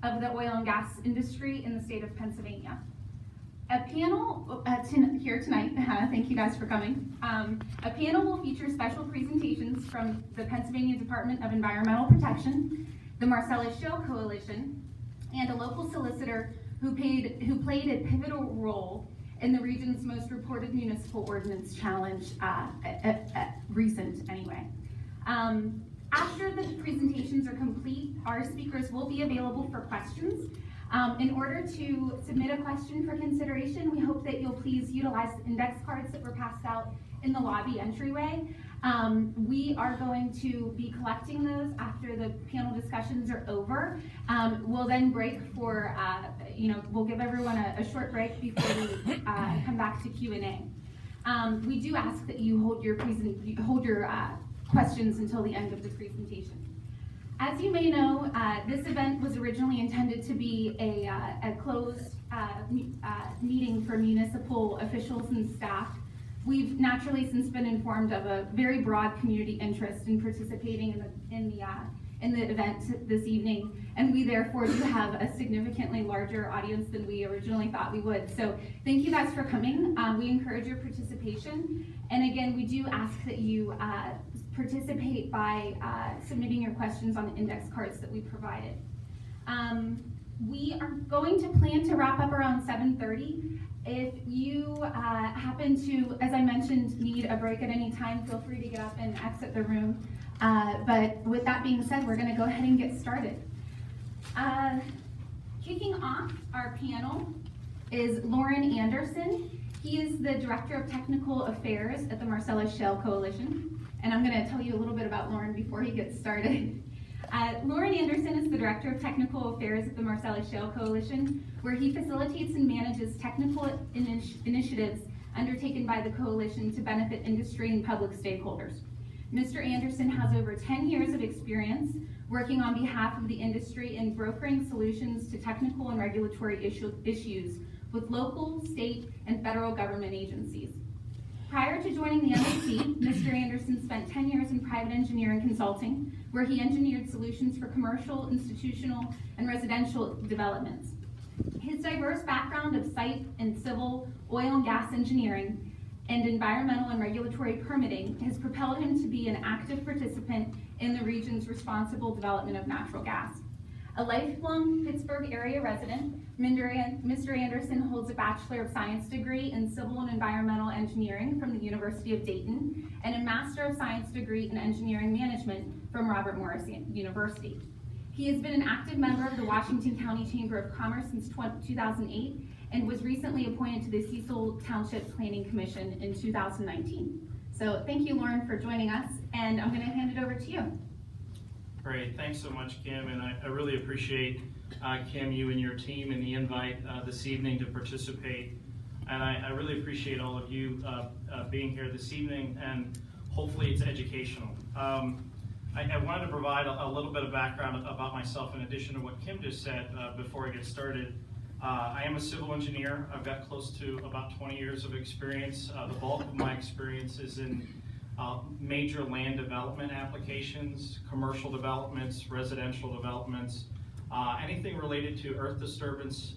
of the oil and gas industry in the state of Pennsylvania. A panel here tonight, thank you guys for coming. A panel will feature special presentations from the Pennsylvania Department of Environmental Protection, the Marcellus Shale Coalition, and a local solicitor who played a pivotal role in the region's most reported municipal ordinance challenge, recent anyway. After the presentations are complete, our speakers will be available for questions. In order to submit a question for consideration, we hope that you'll please utilize the index cards that were passed out in the lobby entryway. We are going to be collecting those after the panel discussions are over. We'll then break for, we'll give everyone a short break before we come back to Q&A. We do ask that you hold your questions until the end of the presentation. As you may know, this event was originally intended to be a closed meeting for municipal officials and staff. We've naturally since been informed of a very broad community interest in participating in the event this evening, and we therefore do have a significantly larger audience than we originally thought we would. So thank you guys for coming. We encourage your participation, and again, we do ask that you participate by submitting your questions on the index cards that we provided. We are going to plan to wrap up around 7:30. If you happen to, as I mentioned, need a break at any time, feel free to get up and exit the room. But with that being said, we're going to go ahead and get started. Kicking off our panel is Lauren Anderson. He is the Director of Technical Affairs at the Marcellus Shale Coalition. And I'm going to tell you a little bit about Lauren before he gets started. Lauren Anderson is the Director of Technical Affairs at the Marcellus Shale Coalition, where he facilitates and manages technical initiatives undertaken by the coalition to benefit industry and public stakeholders. Mr. Anderson has over 10 years of experience working on behalf of the industry in brokering solutions to technical and regulatory issues with local, state, and federal government agencies. Prior to joining the MSC, Mr. Anderson spent 10 years in private engineering consulting, where he engineered solutions for commercial, institutional, and residential developments. His diverse background of site and civil, oil and gas engineering, and environmental and regulatory permitting has propelled him to be an active participant in the region's responsible development of natural gas. A lifelong Pittsburgh area resident, Mr. Anderson holds a Bachelor of Science degree in Civil and Environmental Engineering from the University of Dayton and a Master of Science degree in Engineering Management from Robert Morris University. He has been an active member of the Washington County Chamber of Commerce since 2008 and was recently appointed to the Cecil Township Planning Commission in 2019. So thank you, Lauren, for joining us, and I'm going to hand it over to you. Great, thanks so much, Kim, and I really appreciate, Kim, you and your team and the invite this evening to participate. And I really appreciate all of you being here this evening, and hopefully it's educational. I wanted to provide a little bit of background about myself in addition to what Kim just said before I get started. I am a civil engineer. I've got close to about 20 years of experience. The bulk of my experience is in major land development applications, commercial developments, residential developments, anything related to earth disturbance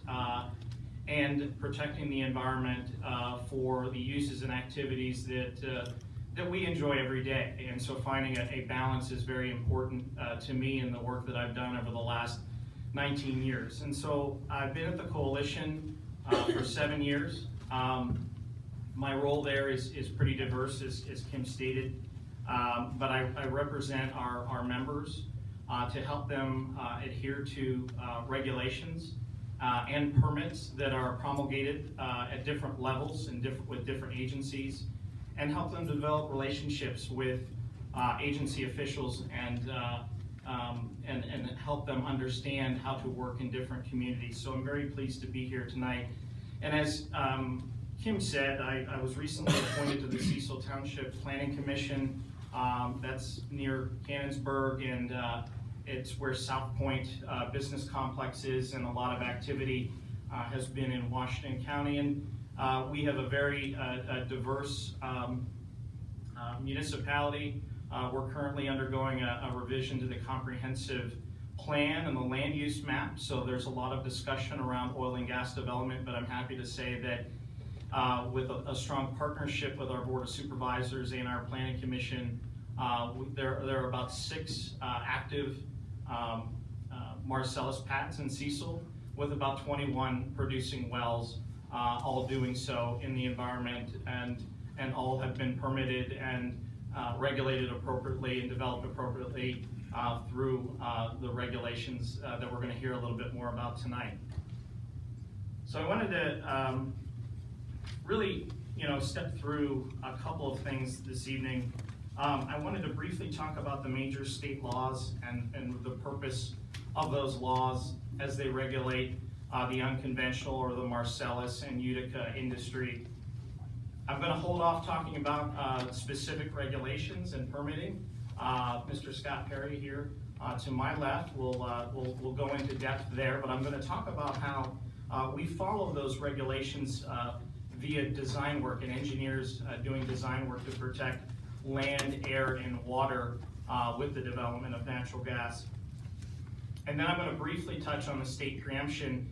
and protecting the environment for the uses and activities that we enjoy every day. And so finding a balance is very important to me in the work that I've done over the last 19 years. And so I've been at the coalition for 7 years. My role there is pretty diverse, as Kim stated, but I represent our members to help them adhere to regulations and permits that are promulgated at different levels and with different agencies, and help them develop relationships with agency officials and help them understand how to work in different communities. So I'm very pleased to be here tonight. And as Kim said, I was recently appointed to the Cecil Township Planning Commission. That's near Cannonsburg, and it's where South Point Business Complex is, and a lot of activity has been in Washington County. And we have a very diverse municipality. We're currently undergoing a revision to the comprehensive plan and the land use map. So there's a lot of discussion around oil and gas development, but I'm happy to say that with a strong partnership with our Board of Supervisors and our Planning Commission, there are about 6 active Marcellus pads in Cecil, with about 21 producing wells, all doing so in the environment, and all have been permitted and regulated appropriately and developed appropriately through the regulations that we're going to hear a little bit more about tonight. So I wanted to really, step through a couple of things this evening. I wanted to briefly talk about the major state laws and the purpose of those laws as they regulate the unconventional or the Marcellus and Utica industry. I'm going to hold off talking about specific regulations and permitting. Mr. Scott Perry here to my left will go into depth there, but I'm going to talk about how we follow those regulations via design work and engineers doing design work to protect land, air, and water with the development of natural gas. And then I'm going to briefly touch on the state preemption.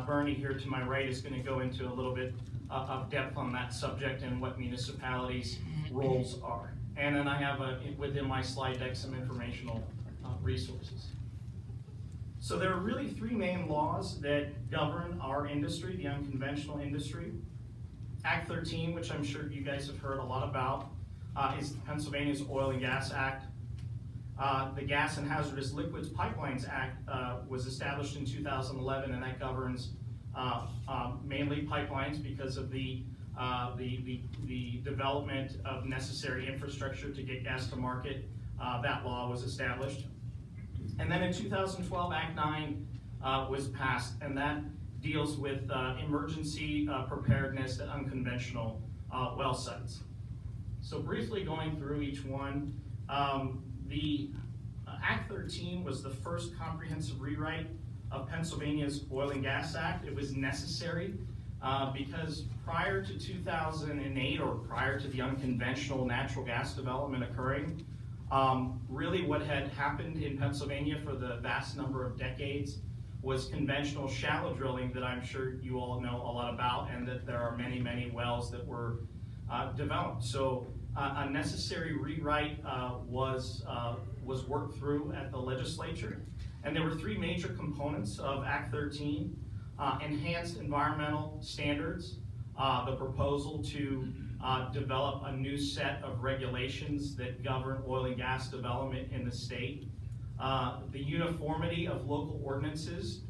Bernie here to my right is going to go into a little bit of depth on that subject and what municipalities' roles are. And then I have within my slide deck some informational resources. So there are really 3 main laws that govern our industry, the unconventional industry. Act 13, which I'm sure you guys have heard a lot about, is Pennsylvania's Oil and Gas Act. The Gas and Hazardous Liquids Pipelines Act was established in 2011, and that governs mainly pipelines because of the development of necessary infrastructure to get gas to market. That law was established. And then in 2012, Act 9 was passed, and that deals with emergency preparedness at unconventional well sites. So briefly going through each one, the Act 13 was the first comprehensive rewrite of Pennsylvania's Oil and Gas Act. It was necessary because prior to 2008, or prior to the unconventional natural gas development occurring, really what had happened in Pennsylvania for the vast number of decades was conventional shallow drilling that I'm sure you all know a lot about, and that there are many, many wells that were developed. So a necessary rewrite was worked through at the legislature, and there were 3 major components of Act 13: enhanced environmental standards, the proposal to develop a new set of regulations that govern oil and gas development in the state, the uniformity of local ordinances,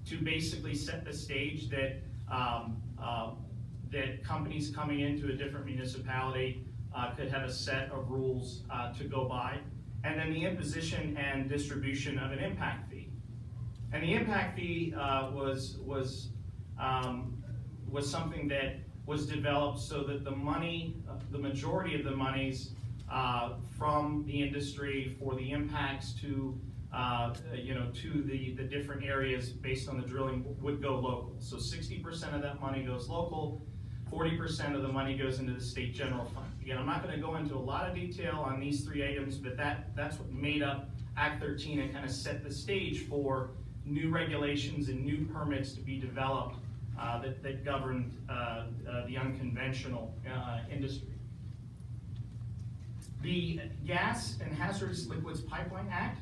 to basically set the stage that that companies coming into a different municipality could have a set of rules to go by, and then the imposition and distribution of an impact fee. And the impact fee was something that was developed so that the money, the majority of the monies from the industry for the impacts to the different areas based on the drilling would go local. So 60% of that money goes local, 40% of the money goes into the state general fund. Again, I'm not going to go into a lot of detail on these 3 items, but that's what made up Act 13 and kind of set the stage for new regulations and new permits to be developed that governed the unconventional industry. The Gas and Hazardous Liquids Pipeline Act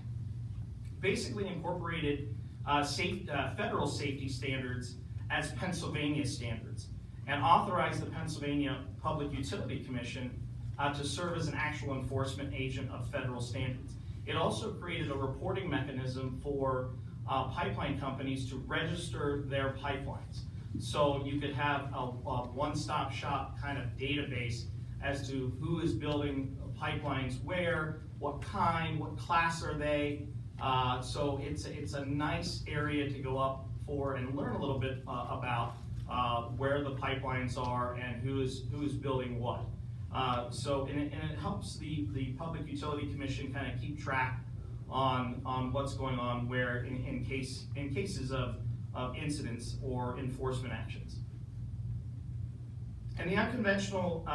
basically incorporated federal safety standards as Pennsylvania standards, and authorized the Pennsylvania Public Utility Commission to serve as an actual enforcement agent of federal standards. It also created a reporting mechanism for pipeline companies to register their pipelines. So you could have a one-stop shop kind of database as to who is building pipelines where, what kind, what class are they. So it's a nice area to go up for and learn a little bit about where the pipelines are and who is building what. And it helps the Public Utility Commission kind of keep track on what's going on where in cases of incidents or enforcement actions. And the Unconventional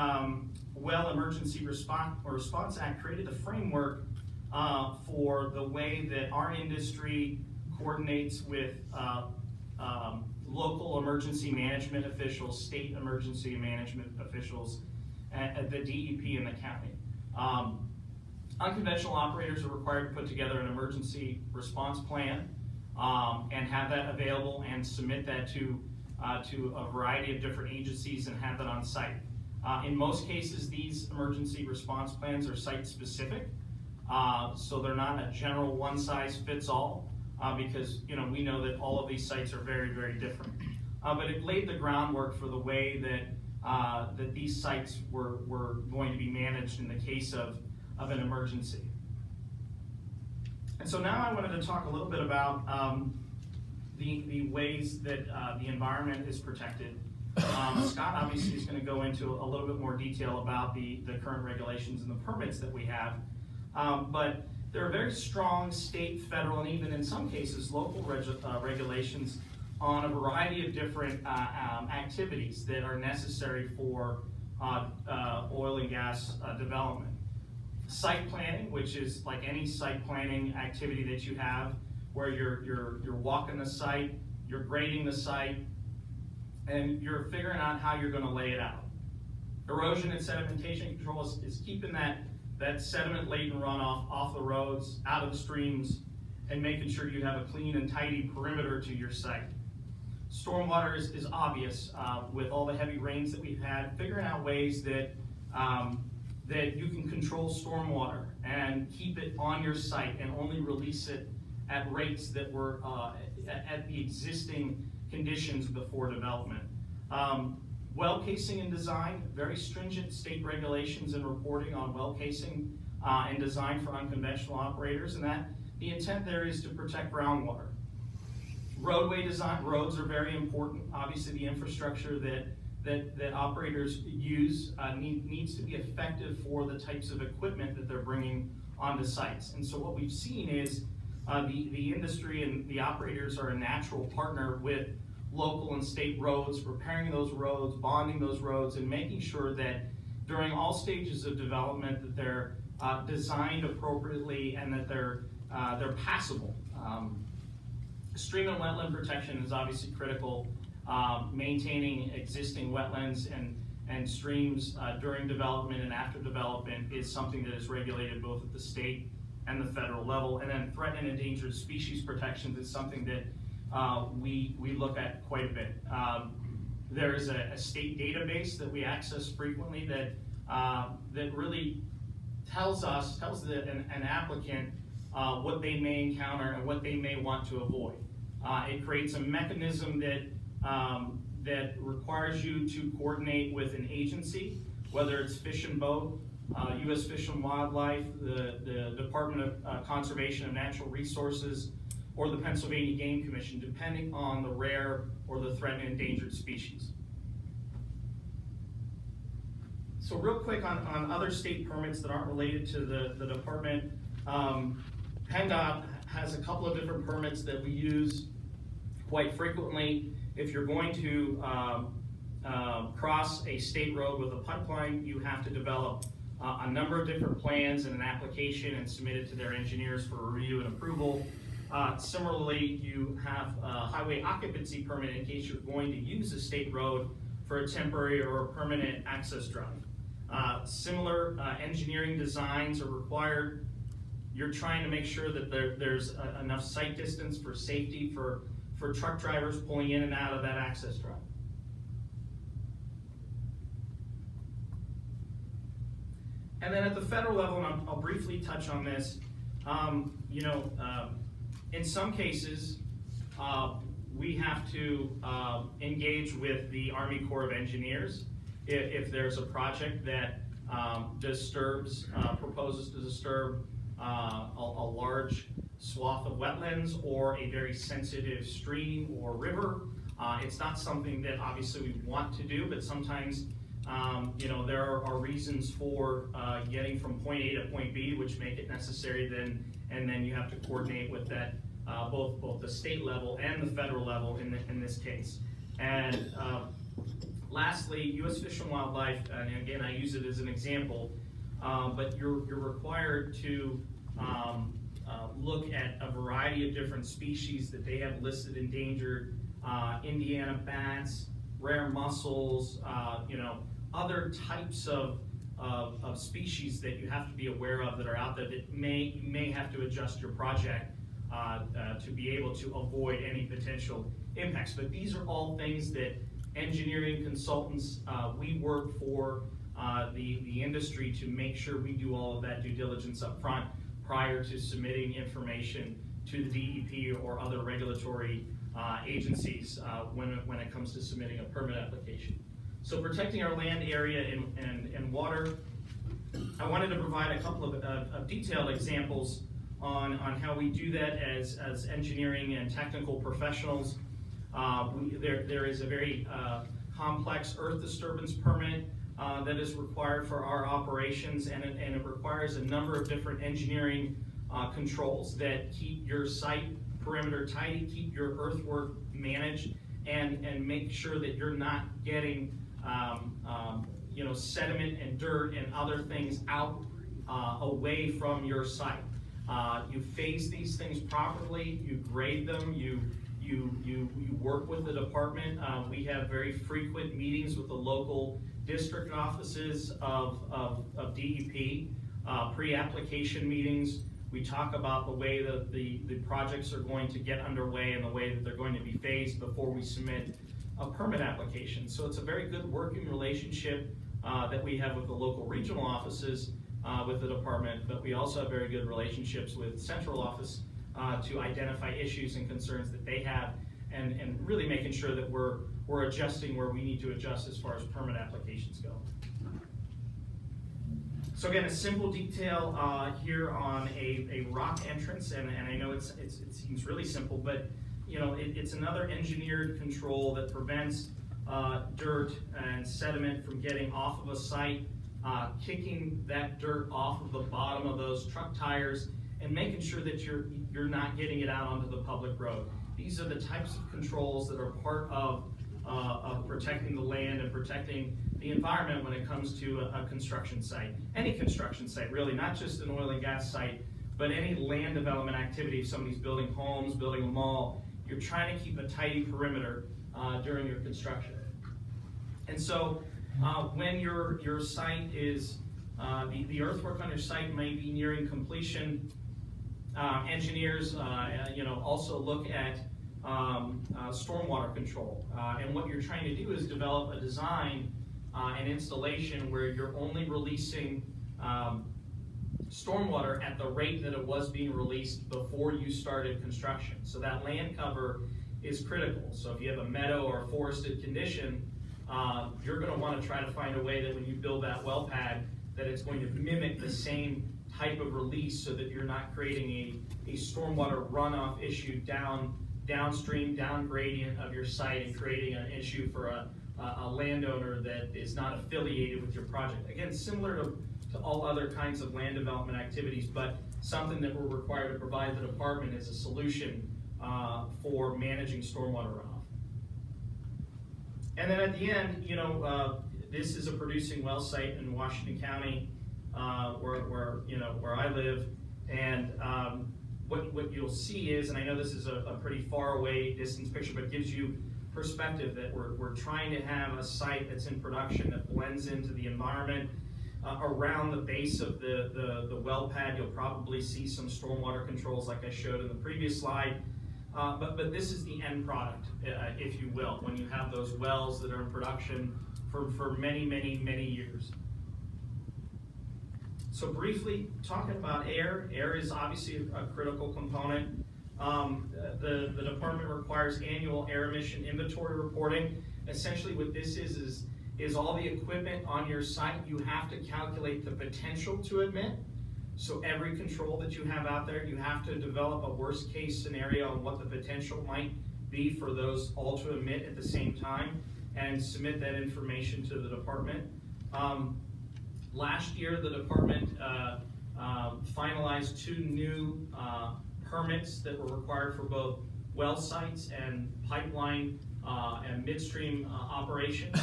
Well Emergency Response Act created the framework for the way that our industry coordinates with local emergency management officials, state emergency management officials, at the DEP and the county. Unconventional operators are required to put together an emergency response plan and have that available and submit that to a variety of different agencies and have that on site. In most cases, these emergency response plans are site-specific, so they're not a general one-size-fits-all, because we know that all of these sites are very, very different. But it laid the groundwork for the way that these sites were going to be managed in the case of an emergency. And so now I wanted to talk a little bit about the ways that the environment is protected. Scott obviously is going to go into a little bit more detail about the current regulations and the permits that we have. But there are very strong state, federal, and even in some cases local regulations on a variety of different activities that are necessary for oil and gas development. Site planning, which is like any site planning activity that you have, where you're walking the site, you're grading the site, and you're figuring out how you're going to lay it out. Erosion and sedimentation control is keeping that sediment laden runoff off the roads, out of the streams, and making sure you have a clean and tidy perimeter to your site. Stormwater is obvious with all the heavy rains that we've had, figuring out ways that you can control stormwater and keep it on your site and only release it at rates that were at the existing conditions before development. Well casing and design, very stringent state regulations and reporting on well casing and design for unconventional operators, and that the intent there is to protect groundwater. Roadway design, roads are very important. Obviously the infrastructure that operators use needs to be effective for the types of equipment that they're bringing onto sites. And so what we've seen is the industry and the operators are a natural partner with local and state roads, repairing those roads, bonding those roads, and making sure that during all stages of development that they're designed appropriately and that they're passable. Stream and wetland protection is obviously critical. Maintaining existing wetlands and streams during development and after development is something that is regulated both at the state and the federal level. And then threatened and endangered species protections is something that we look at quite a bit. There is a state database that we access frequently that really tells an applicant what they may encounter and what they may want to avoid. It creates a mechanism that requires you to coordinate with an agency, whether it's Fish and Boat, U.S. Fish and Wildlife, the Department of Conservation of Natural Resources, or the Pennsylvania Game Commission, depending on the rare or the threatened and endangered species. So real quick on other state permits that aren't related to the department, PennDOT has a couple of different permits that we use quite frequently. If you're going to cross a state road with a pipeline, you have to develop a number of different plans and an application and submit it to their engineers for review and approval. Similarly, you have a highway occupancy permit in case you're going to use a state road for a temporary or a permanent access drive. Similar engineering designs are required. You're trying to make sure that there's enough site distance for safety for truck drivers pulling in and out of that access drive. And then at the federal level, and I'll briefly touch on this, in some cases, we have to engage with the Army Corps of Engineers if there's a project that proposes to disturb a large swath of wetlands or a very sensitive stream or river. It's not something that obviously we want to do, but sometimes there are reasons for getting from point A to point B, which make it necessary and then you have to coordinate with that both the state level and the federal level in this case. And lastly, U.S. Fish and Wildlife, and again I use it as an example, but you're required to look at a variety of different species that they have listed endangered, Indiana bats, rare mussels, other types of species that you have to be aware of that are out there that you may have to adjust your project to be able to avoid any potential impacts. But these are all things that engineering consultants, we work for the industry to make sure we do all of that due diligence up front prior to submitting information to the DEP or other regulatory agencies when it comes to submitting a permit application. So protecting our land area and water, I wanted to provide a couple of detailed examples on how we do that as engineering and technical professionals. There is a very complex earth disturbance permit that is required for our operations, and it requires a number of different engineering controls that keep your site perimeter tidy, keep your earthwork managed, and make sure that you're not getting sediment and dirt and other things out away from your site. You phase these things properly, you grade them, you work with the department. We have very frequent meetings with the local district offices of DEP, pre-application meetings. We talk about the way that the projects are going to get underway and the way that they're going to be phased before we submit a permit application. So it's a very good working relationship that we have with the local regional offices with the department, but we also have very good relationships with central office to identify issues and concerns that they have, and really making sure that we're adjusting where we need to adjust as far as permit applications go. So again, a simple detail here on a rock entrance, and I know it seems really simple, but it's another engineered control that prevents dirt and sediment from getting off of a site, kicking that dirt off of the bottom of those truck tires, and making sure that you're not getting it out onto the public road. These are the types of controls that are part of protecting the land and protecting the environment when it comes to a construction site. Any construction site, really, not just an oil and gas site, but any land development activity. If somebody's building homes, building a mall, you're trying to keep a tidy perimeter during your construction. And so when your site is, the earthwork on your site may be nearing completion, engineers also look at stormwater control. And what you're trying to do is develop a design and installation where you're only releasing stormwater at the rate that it was being released before you started construction. So that land cover is critical. So if you have a meadow or a forested condition, you're going to want to try to find a way that when you build that well pad, that it's going to mimic the same type of release so that you're not creating a stormwater runoff issue downstream, down gradient of your site, and creating an issue for a landowner that is not affiliated with your project. Again, similar to all other kinds of land development activities, but something that we're required to provide the department as a solution for managing stormwater runoff. And then at the end, this is a producing well site in Washington County, where I live, and what you'll see is, and I know this is a pretty far away distance picture, but it gives you perspective that we're trying to have a site that's in production that blends into the environment. Around the base of the well pad, you'll probably see some stormwater controls like I showed in the previous slide. But this is the end product, if you will, when you have those wells that are in production for many, many, many years. So briefly, talking about air is obviously a critical component. The department requires annual air emission inventory reporting. Essentially what this is all the equipment on your site, you have to calculate the potential to emit. So every control that you have out there, you have to develop a worst case scenario on what the potential might be for those all to emit at the same time, and submit that information to the department. Last year, the department finalized 2 new permits that were required for both well sites and pipeline and midstream operations.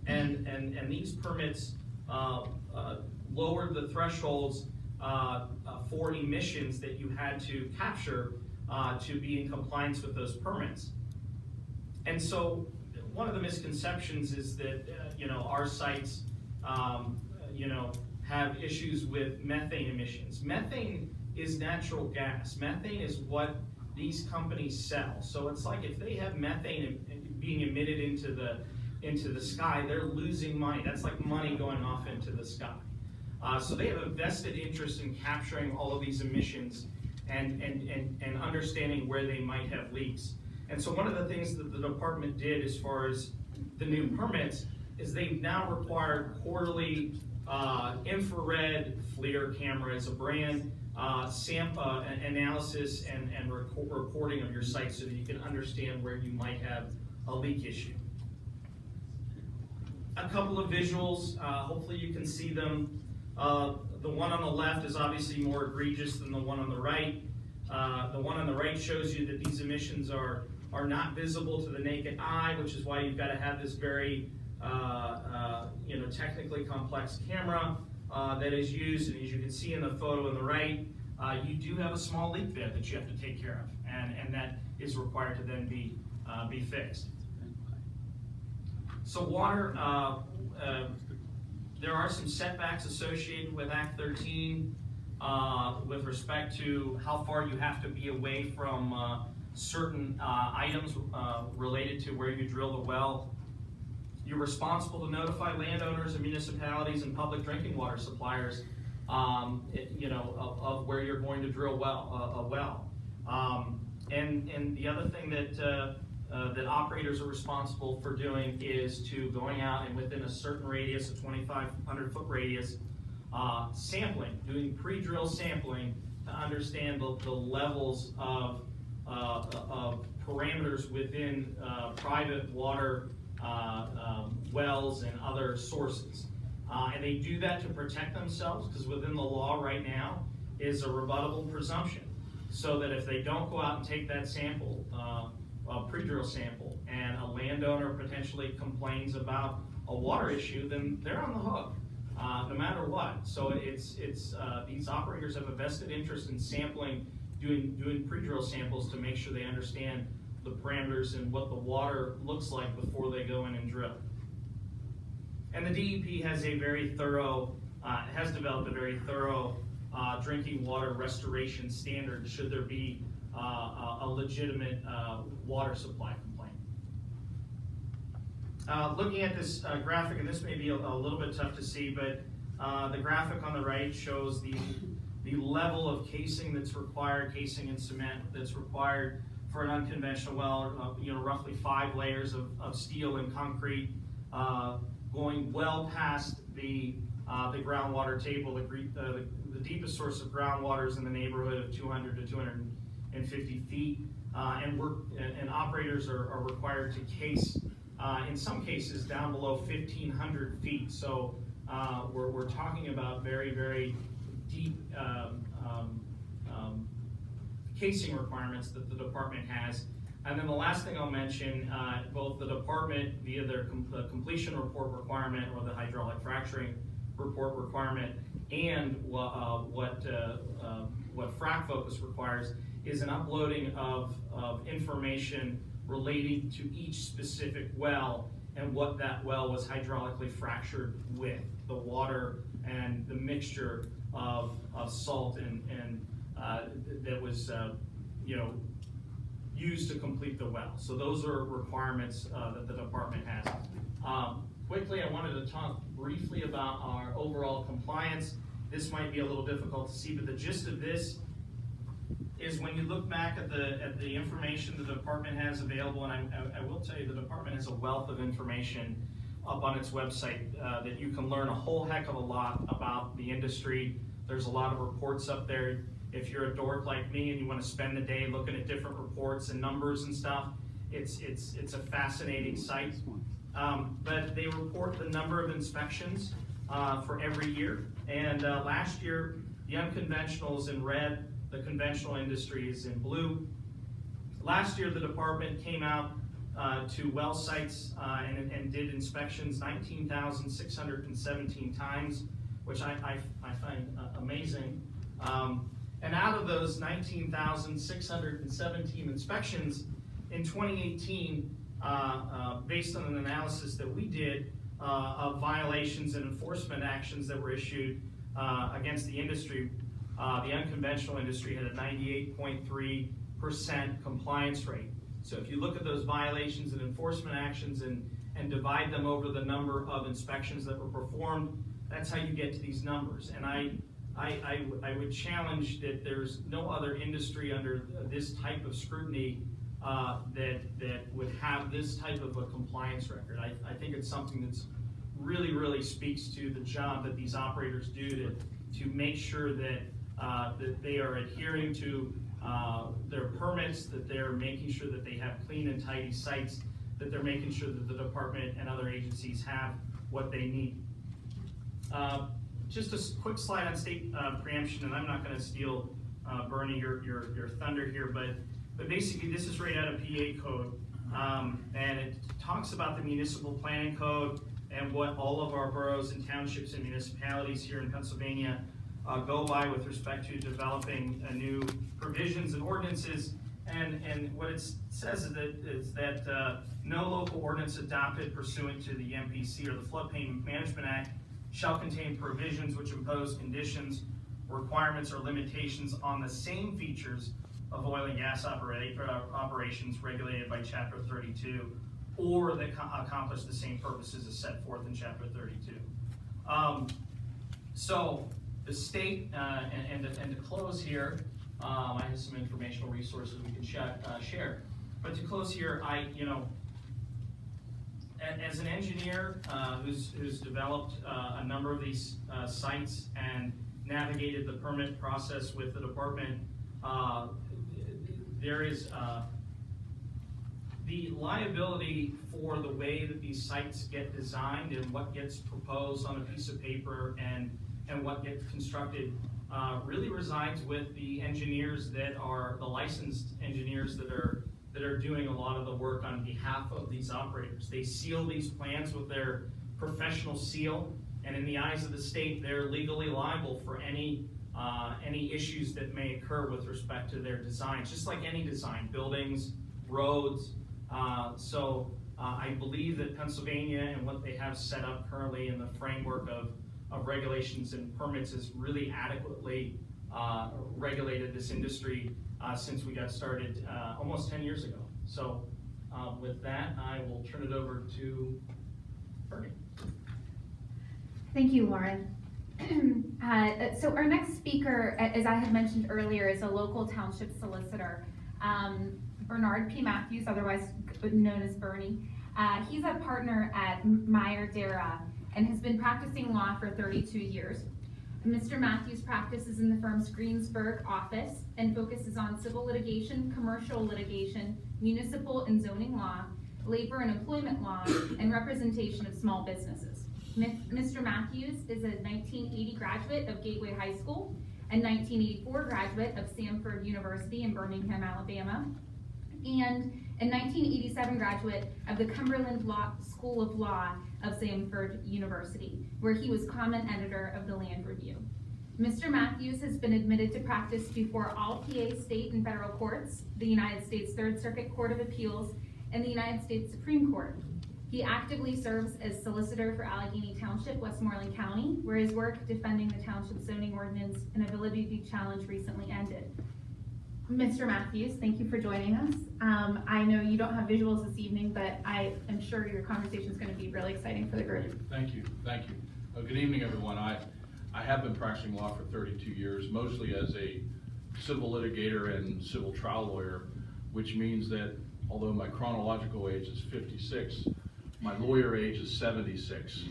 And these permits lowered the thresholds for emissions that you had to capture to be in compliance with those permits. And so one of the misconceptions is that our sites have issues with methane emissions. Methane is natural gas. Methane is what these companies sell. So it's like if they have methane being emitted into the sky, they're losing money. That's like money going off into the sky. So they have a vested interest in capturing all of these emissions and understanding where they might have leaks. And so one of the things that the department did as far as the new permits is they've now required quarterly infrared FLIR cameras, a brand sample analysis and reporting of your site so that you can understand where you might have a leak issue. A couple of visuals, hopefully you can see them. The one on the left is obviously more egregious than the one on the right. The one on the right shows you that these emissions are not visible to the naked eye, which is why you've got to have this very technically complex camera that is used. And as you can see in the photo on the right, you do have a small leak there that you have to take care of, and that is required to then be fixed. So water, there are some setbacks associated with Act 13 with respect to how far you have to be away from certain items related to where you drill the well. You're responsible to notify landowners and municipalities and public drinking water suppliers, of where you're going to drill a well. And the other thing that operators are responsible for doing is to going out and within a certain radius, a 2,500-foot radius, sampling, doing pre-drill sampling to understand the levels of parameters within private water wells and other sources. And they do that to protect themselves because within the law right now is a rebuttable presumption. So that if they don't go out and take that sample, a pre-drill sample, and a landowner potentially complains about a water issue, then they're on the hook, no matter what. So it's these operators have a vested interest in sampling, doing pre-drill samples to make sure they understand the parameters and what the water looks like before they go in and drill. And the DEP has a very thorough, has developed a very thorough drinking water restoration standard should there be a legitimate water supply complaint. Looking at this graphic, and this may be a little bit tough to see, but the graphic on the right shows the level of casing that's required, casing and cement that's required for an unconventional well, roughly 5 layers of steel and concrete, going well past the groundwater table. The deepest source of groundwater is in the neighborhood of 200 to 250 feet, and operators are required to case, in some cases, down below 1,500 feet. So we're talking about very, very deep casing requirements that the department has. And then the last thing I'll mention, both the department via their completion report requirement or the hydraulic fracturing report requirement and what Frac Focus requires is an uploading of information relating to each specific well and what that well was hydraulically fractured with, the water and the mixture of salt and that was used to complete the well. So those are requirements that the department has. Quickly, I wanted to talk briefly about our overall compliance. This might be a little difficult to see, but the gist of this is when you look back at the information the department has available, and I will tell you the department has a wealth of information up on its website that you can learn a whole heck of a lot about the industry. There's a lot of reports up there. If you're a dork like me and you want to spend the day looking at different reports and numbers and stuff, it's a fascinating site. But they report the number of inspections for every year. And last year, the unconventional is in red, the conventional industry is in blue. Last year, the department came out to well sites and did inspections 19,617 times, which I find amazing. And out of those 19,617 inspections in 2018, based on an analysis that we did of violations and enforcement actions that were issued against the industry, the unconventional industry had a 98.3% compliance rate. So if you look at those violations and enforcement actions and divide them over the number of inspections that were performed, that's how you get to these numbers. And I would challenge that there's no other industry under this type of scrutiny that would have this type of a compliance record. I think it's something that's really speaks to the job that these operators do to make sure that that they are adhering to their permits, that they're making sure that they have clean and tidy sites, that they're making sure that the department and other agencies have what they need. Just a quick slide on state preemption, and I'm not going to steal Bernie your thunder here, but basically this is right out of PA code, and it talks about the municipal planning code and what all of our boroughs and townships and municipalities here in Pennsylvania go by with respect to developing new provisions and ordinances. And what it says is that no local ordinance adopted pursuant to the MPC or the Floodplain Management Act shall contain provisions which impose conditions, requirements, or limitations on the same features of oil and gas operations regulated by Chapter 32, or that accomplish the same purposes as set forth in Chapter 32. So the state, and to close here, I have some informational resources we can share. But to close here, as an engineer who's developed a number of these sites and navigated the permit process with the department, there is the liability for the way that these sites get designed and what gets proposed on a piece of paper and what gets constructed really resides with the engineers that are the licensed engineers that are doing a lot of the work on behalf of these operators. They seal these plans with their professional seal, and in the eyes of the state, they're legally liable for any issues that may occur with respect to their designs, just like any design, buildings, roads. So I believe that Pennsylvania and what they have set up currently in the framework of regulations and permits has really adequately regulated this industry since we got started almost 10 years ago. So with that, I will turn it over to Bernie. Thank you, Lauren. So our next speaker, as I had mentioned earlier, is a local township solicitor, Bernard P. Matthews, otherwise known as Bernie. He's a partner at Meyer Dara and has been practicing law for 32 years. Mr. Matthews practices in the firm's Greensburg office and focuses on civil litigation, commercial litigation, municipal and zoning law, labor and employment law, and representation of small businesses. Mr. Matthews is a 1980 graduate of Gateway High School and 1984 graduate of Samford University in Birmingham, Alabama, and a 1987 graduate of the Cumberland School of Law of Samford University, where he was comment editor of the Land Review. Mr. Matthews has been admitted to practice before all PA state and federal courts, the United States Third Circuit Court of Appeals, and the United States Supreme Court. He actively serves as solicitor for Allegheny Township, Westmoreland County, where his work defending the township zoning ordinance and validity challenge recently ended. Mr. Matthews, thank you for joining us. I know you don't have visuals this evening, but I am sure your conversation is going to be really exciting for the group. Thank you. Good evening, everyone. I have been practicing law for 32 years, mostly as a civil litigator and civil trial lawyer, which means that although my chronological age is 56, my lawyer age is 76.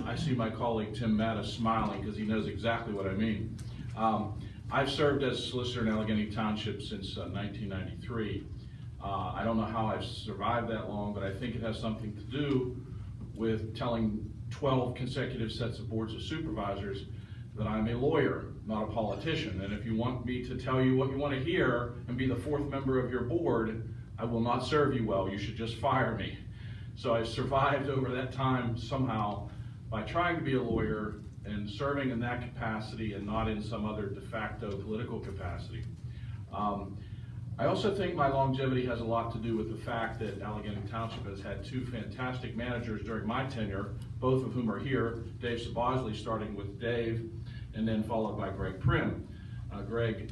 I see my colleague Tim Mattis smiling because he knows exactly what I mean. I've served as a solicitor in Allegheny Township since 1993. I don't know how I've survived that long, but I think it has something to do with telling 12 consecutive sets of boards of supervisors that I'm a lawyer, not a politician. And if you want me to tell you what you want to hear and be the fourth member of your board, I will not serve you well. You should just fire me. So I've survived over that time somehow by trying to be a lawyer and serving in that capacity and not in some other de facto political capacity. I also think my longevity has a lot to do with the fact that Allegheny Township has had two fantastic managers during my tenure, both of whom are here, Dave Sabosley, starting with Dave, and then followed by Greg Prim. Greg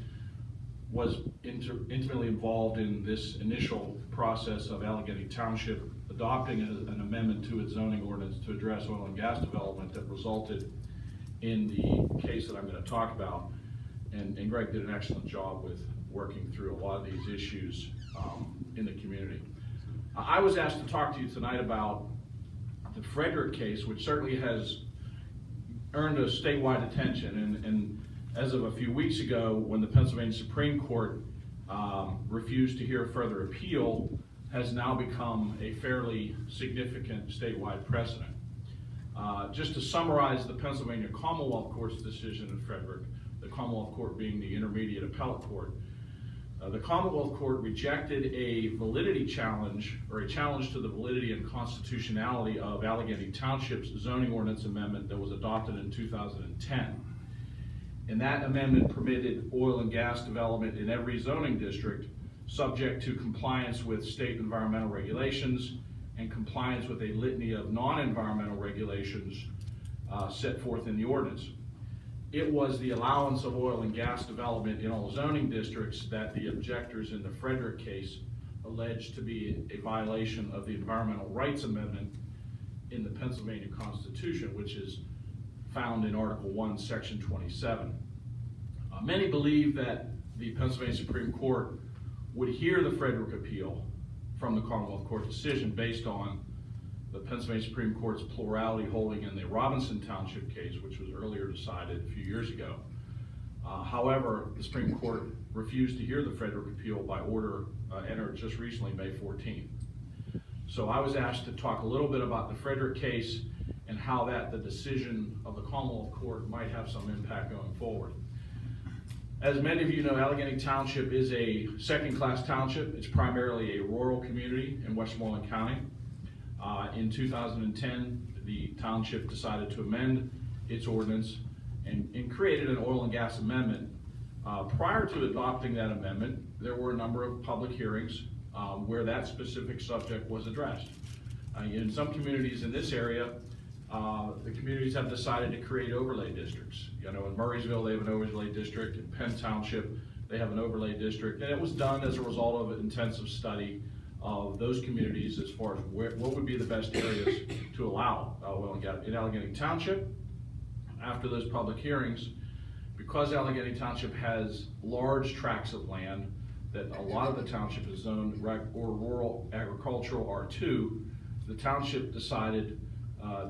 was intimately involved in this initial process of Allegheny Township adopting an amendment to its zoning ordinance to address oil and gas development that resulted in the case that I'm going to talk about. And Greg did an excellent job with working through a lot of these issues in the community. I was asked to talk to you tonight about the Frederick case, which certainly has earned a statewide attention, and as of a few weeks ago, when the Pennsylvania Supreme Court refused to hear further appeal, has now become a fairly significant statewide precedent. Just to summarize the Pennsylvania Commonwealth Court's decision in Frederick, the Commonwealth Court being the intermediate appellate court, the Commonwealth Court rejected a validity challenge, or a challenge to the validity and constitutionality of Allegheny Township's zoning ordinance amendment that was adopted in 2010. And that amendment permitted oil and gas development in every zoning district, subject to compliance with state environmental regulations and compliance with a litany of non-environmental regulations set forth in the ordinance. It was the allowance of oil and gas development in all zoning districts that the objectors in the Frederick case alleged to be a violation of the Environmental Rights Amendment in the Pennsylvania Constitution, which is found in Article 1, Section 27. Many believe that the Pennsylvania Supreme Court would hear the Frederick appeal from the Commonwealth Court decision based on the Pennsylvania Supreme Court's plurality holding in the Robinson Township case, which was earlier decided a few years ago. However, the Supreme Court refused to hear the Frederick appeal by order entered just recently, May 14th. So I was asked to talk a little bit about the Frederick case and how the decision of the Commonwealth Court might have some impact going forward. As many of you know, Allegheny Township is a second-class township. It's primarily a rural community in Westmoreland County. In 2010, the township decided to amend its ordinance and created an oil and gas amendment. Prior to adopting that amendment, there were a number of public hearings where that specific subject was addressed. In some communities in this area, the communities have decided to create overlay districts. You know, in Murraysville, they have an overlay district. In Penn Township, they have an overlay district. And it was done as a result of an intensive study of those communities as far as what would be the best areas to allow oil and gas. In Allegheny Township, after those public hearings, because Allegheny Township has large tracts of land that a lot of the township is zoned or rural agricultural R2, the township decided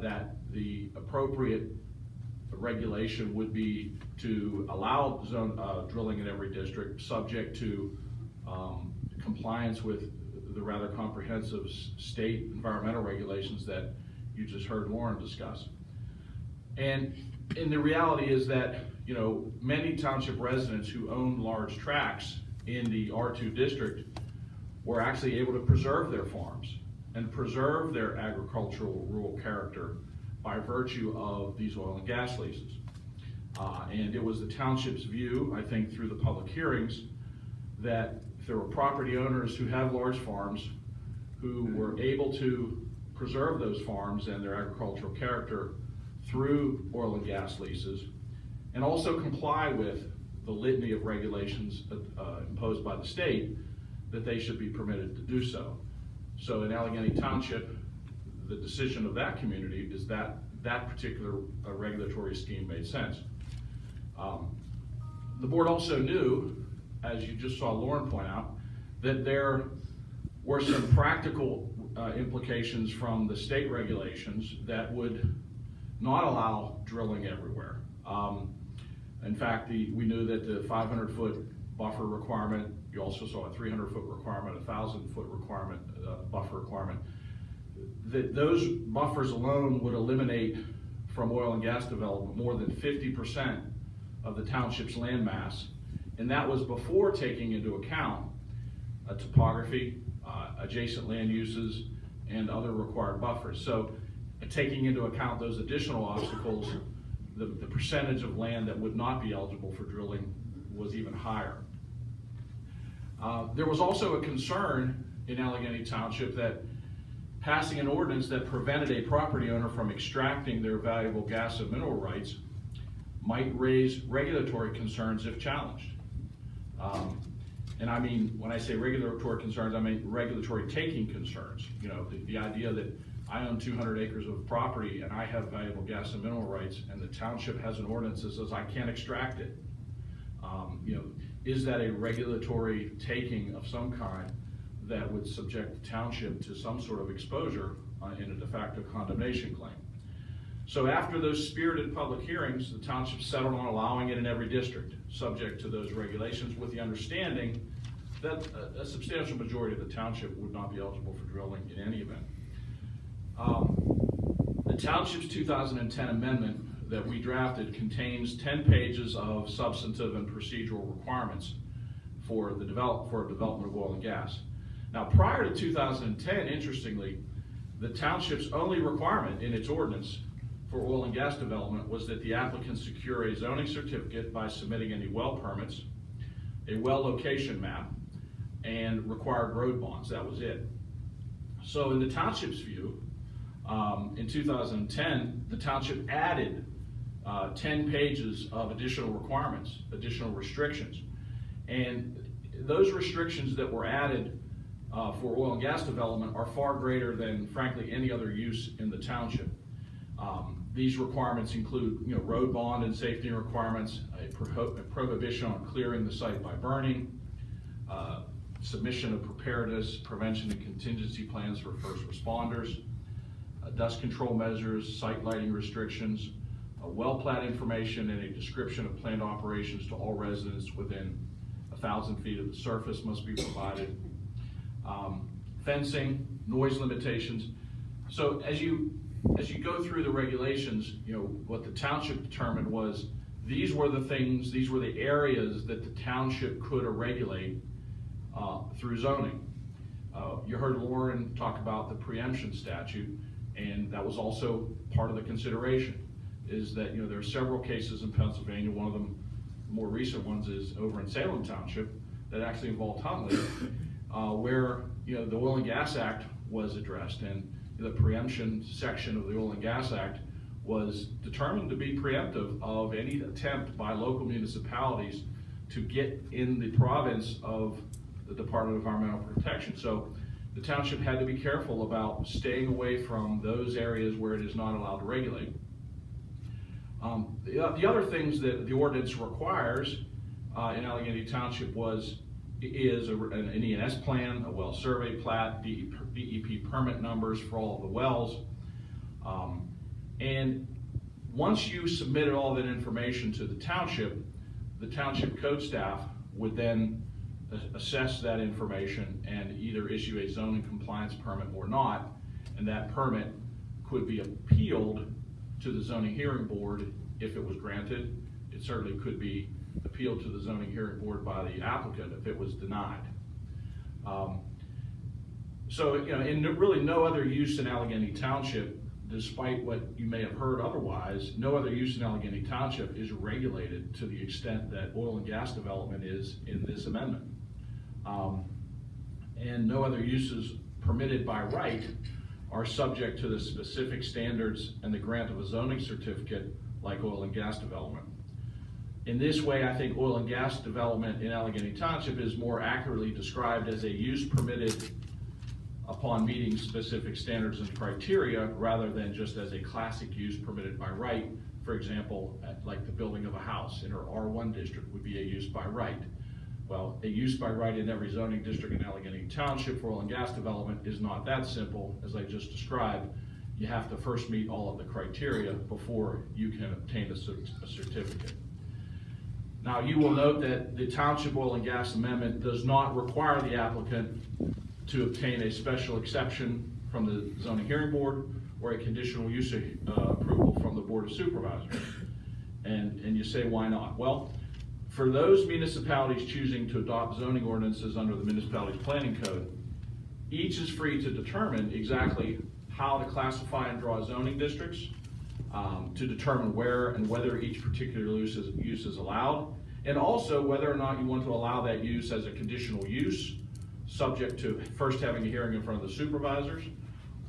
that the appropriate regulation would be to allow drilling in every district, subject to compliance with the rather comprehensive state environmental regulations that you just heard Lauren discuss. And the reality is that, you know, many township residents who own large tracts in the R2 district were actually able to preserve their farms and preserve their agricultural rural character by virtue of these oil and gas leases. And it was the township's view, I think through the public hearings, that if there were property owners who have large farms who were able to preserve those farms and their agricultural character through oil and gas leases, and also comply with the litany of regulations imposed by the state, that they should be permitted to do so. So in Allegheny Township, the decision of that community is that that particular regulatory scheme made sense. The board also knew, as you just saw Lauren point out, that there were some practical implications from the state regulations that would not allow drilling everywhere. In fact, we knew that the 500-foot buffer requirement, you also saw a 300-foot requirement, a 1,000-foot requirement, buffer requirement, that those buffers alone would eliminate from oil and gas development more than 50% of the township's land mass. And that was before taking into account topography, adjacent land uses, and other required buffers. So taking into account those additional obstacles, the percentage of land that would not be eligible for drilling was even higher. There was also a concern in Allegheny Township that passing an ordinance that prevented a property owner from extracting their valuable gas and mineral rights might raise regulatory concerns if challenged. And I mean, when I say regulatory concerns, I mean regulatory taking concerns. You know, the idea that I own 200 acres of property and I have valuable gas and mineral rights, and the township has an ordinance that says I can't extract it. You know, is that a regulatory taking of some kind that would subject the township to some sort of exposure in a de facto condemnation claim? So after those spirited public hearings, the township settled on allowing it in every district, subject to those regulations, with the understanding that a substantial majority of the township would not be eligible for drilling in any event. The township's 2010 amendment that we drafted contains 10 pages of substantive and procedural requirements for development of oil and gas. Now, prior to 2010, interestingly, the township's only requirement in its ordinance for oil and gas development was that the applicant secure a zoning certificate by submitting any well permits, a well location map, and required road bonds. That was it. So in the township's view, in 2010, the township added 10 pages of additional requirements, additional restrictions. And those restrictions that were added for oil and gas development are far greater than, frankly, any other use in the township. These requirements include, you know, road bond and safety requirements, a prohibition on clearing the site by burning, submission of preparedness, prevention, and contingency plans for first responders, dust control measures, site lighting restrictions, well plat information, and a description of planned operations to all residents within 1,000 feet of the surface must be provided. Fencing, noise limitations. So as you go through the regulations, you know, what the township determined was these were the things, these were the areas that the township could regulate through zoning. You heard Lauren talk about the preemption statute, and that was also part of the consideration, is that, you know, there are several cases in Pennsylvania. One of them, more recent ones, is over in Salem Township that actually involved Huntley, where, you know, the Oil and Gas Act was addressed, and the preemption section of the Oil and Gas Act was determined to be preemptive of any attempt by local municipalities to get in the province of the Department of Environmental Protection. So the township had to be careful about staying away from those areas where it is not allowed to regulate. The other things that the ordinance requires in Allegheny Township is an E&S plan, a well survey plat, DEP permit numbers for all of the wells. And once you submitted all that information to the township code staff would then assess that information and either issue a zoning compliance permit or not, and that permit could be appealed to the zoning hearing board if it was granted. It certainly could be appealed to the zoning hearing board by the applicant if it was denied. So, you know, in really no other use in Allegheny Township, despite what you may have heard otherwise, no other use in Allegheny Township is regulated to the extent that oil and gas development is in this amendment. And no other uses permitted by right are subject to the specific standards and the grant of a zoning certificate like oil and gas development. In this way, I think oil and gas development in Allegheny Township is more accurately described as a use permitted upon meeting specific standards and criteria, rather than just as a classic use permitted by right. For example, like the building of a house in our R1 district would be a use by right. Well, a use by right in every zoning district in Allegheny Township for oil and gas development is not that simple, as I just described. You have to first meet all of the criteria before you can obtain a certificate. Now, you will note that the Township Oil and Gas Amendment does not require the applicant to obtain a special exception from the Zoning Hearing Board or a conditional use approval from the Board of Supervisors. And you say, why not? Well, for those municipalities choosing to adopt zoning ordinances under the Municipalities Planning Code, each is free to determine exactly how to classify and draw zoning districts, to determine where and whether each particular use is allowed, and also whether or not you want to allow that use as a conditional use, subject to first having a hearing in front of the supervisors,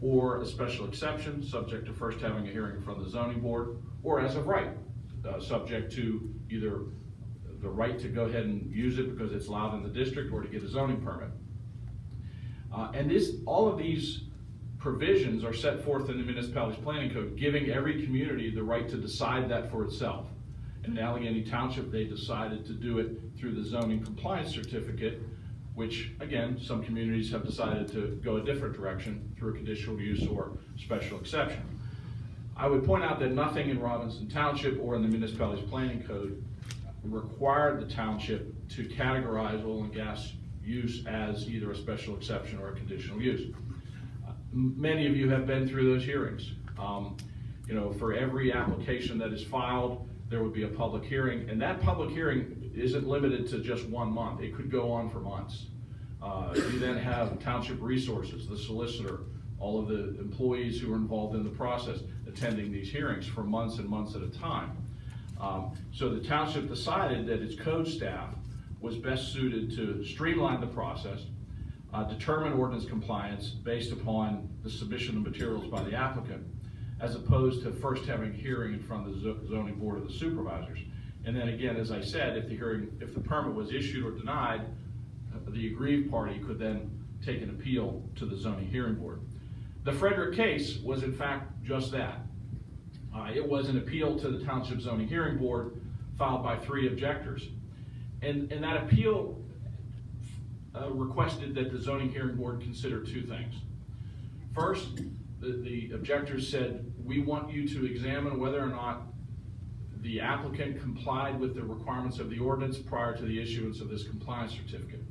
or a special exception, subject to first having a hearing in front of the zoning board, or as of right, subject to either the right to go ahead and use it because it's allowed in the district, or to get a zoning permit. And all of these provisions are set forth in the municipality's planning code, giving every community the right to decide that for itself. In Allegheny Township, they decided to do it through the zoning compliance certificate, which, again, some communities have decided to go a different direction through a conditional use or special exception. I would point out that nothing in Robinson Township or in the municipality's planning code required the township to categorize oil and gas use as either a special exception or a conditional use. Many of you have been through those hearings. For every application that is filed, there would be a public hearing, and that public hearing isn't limited to just 1 month. It could go on for months. You then have township resources, the solicitor, all of the employees who are involved in the process attending these hearings for months and months at a time. So the township decided that its code staff was best suited to streamline the process, determine ordinance compliance based upon the submission of materials by the applicant, as opposed to first having a hearing in front of the zoning board of the supervisors. And then again, as I said, if the permit was issued or denied, the aggrieved party could then take an appeal to the zoning hearing board. The Frederick case was in fact just that. It was an appeal to the township zoning hearing board filed by 3 objectors. And that appeal requested that the zoning hearing board consider 2 things. First, the objectors said, we want you to examine whether or not the applicant complied with the requirements of the ordinance prior to the issuance of this compliance certificate.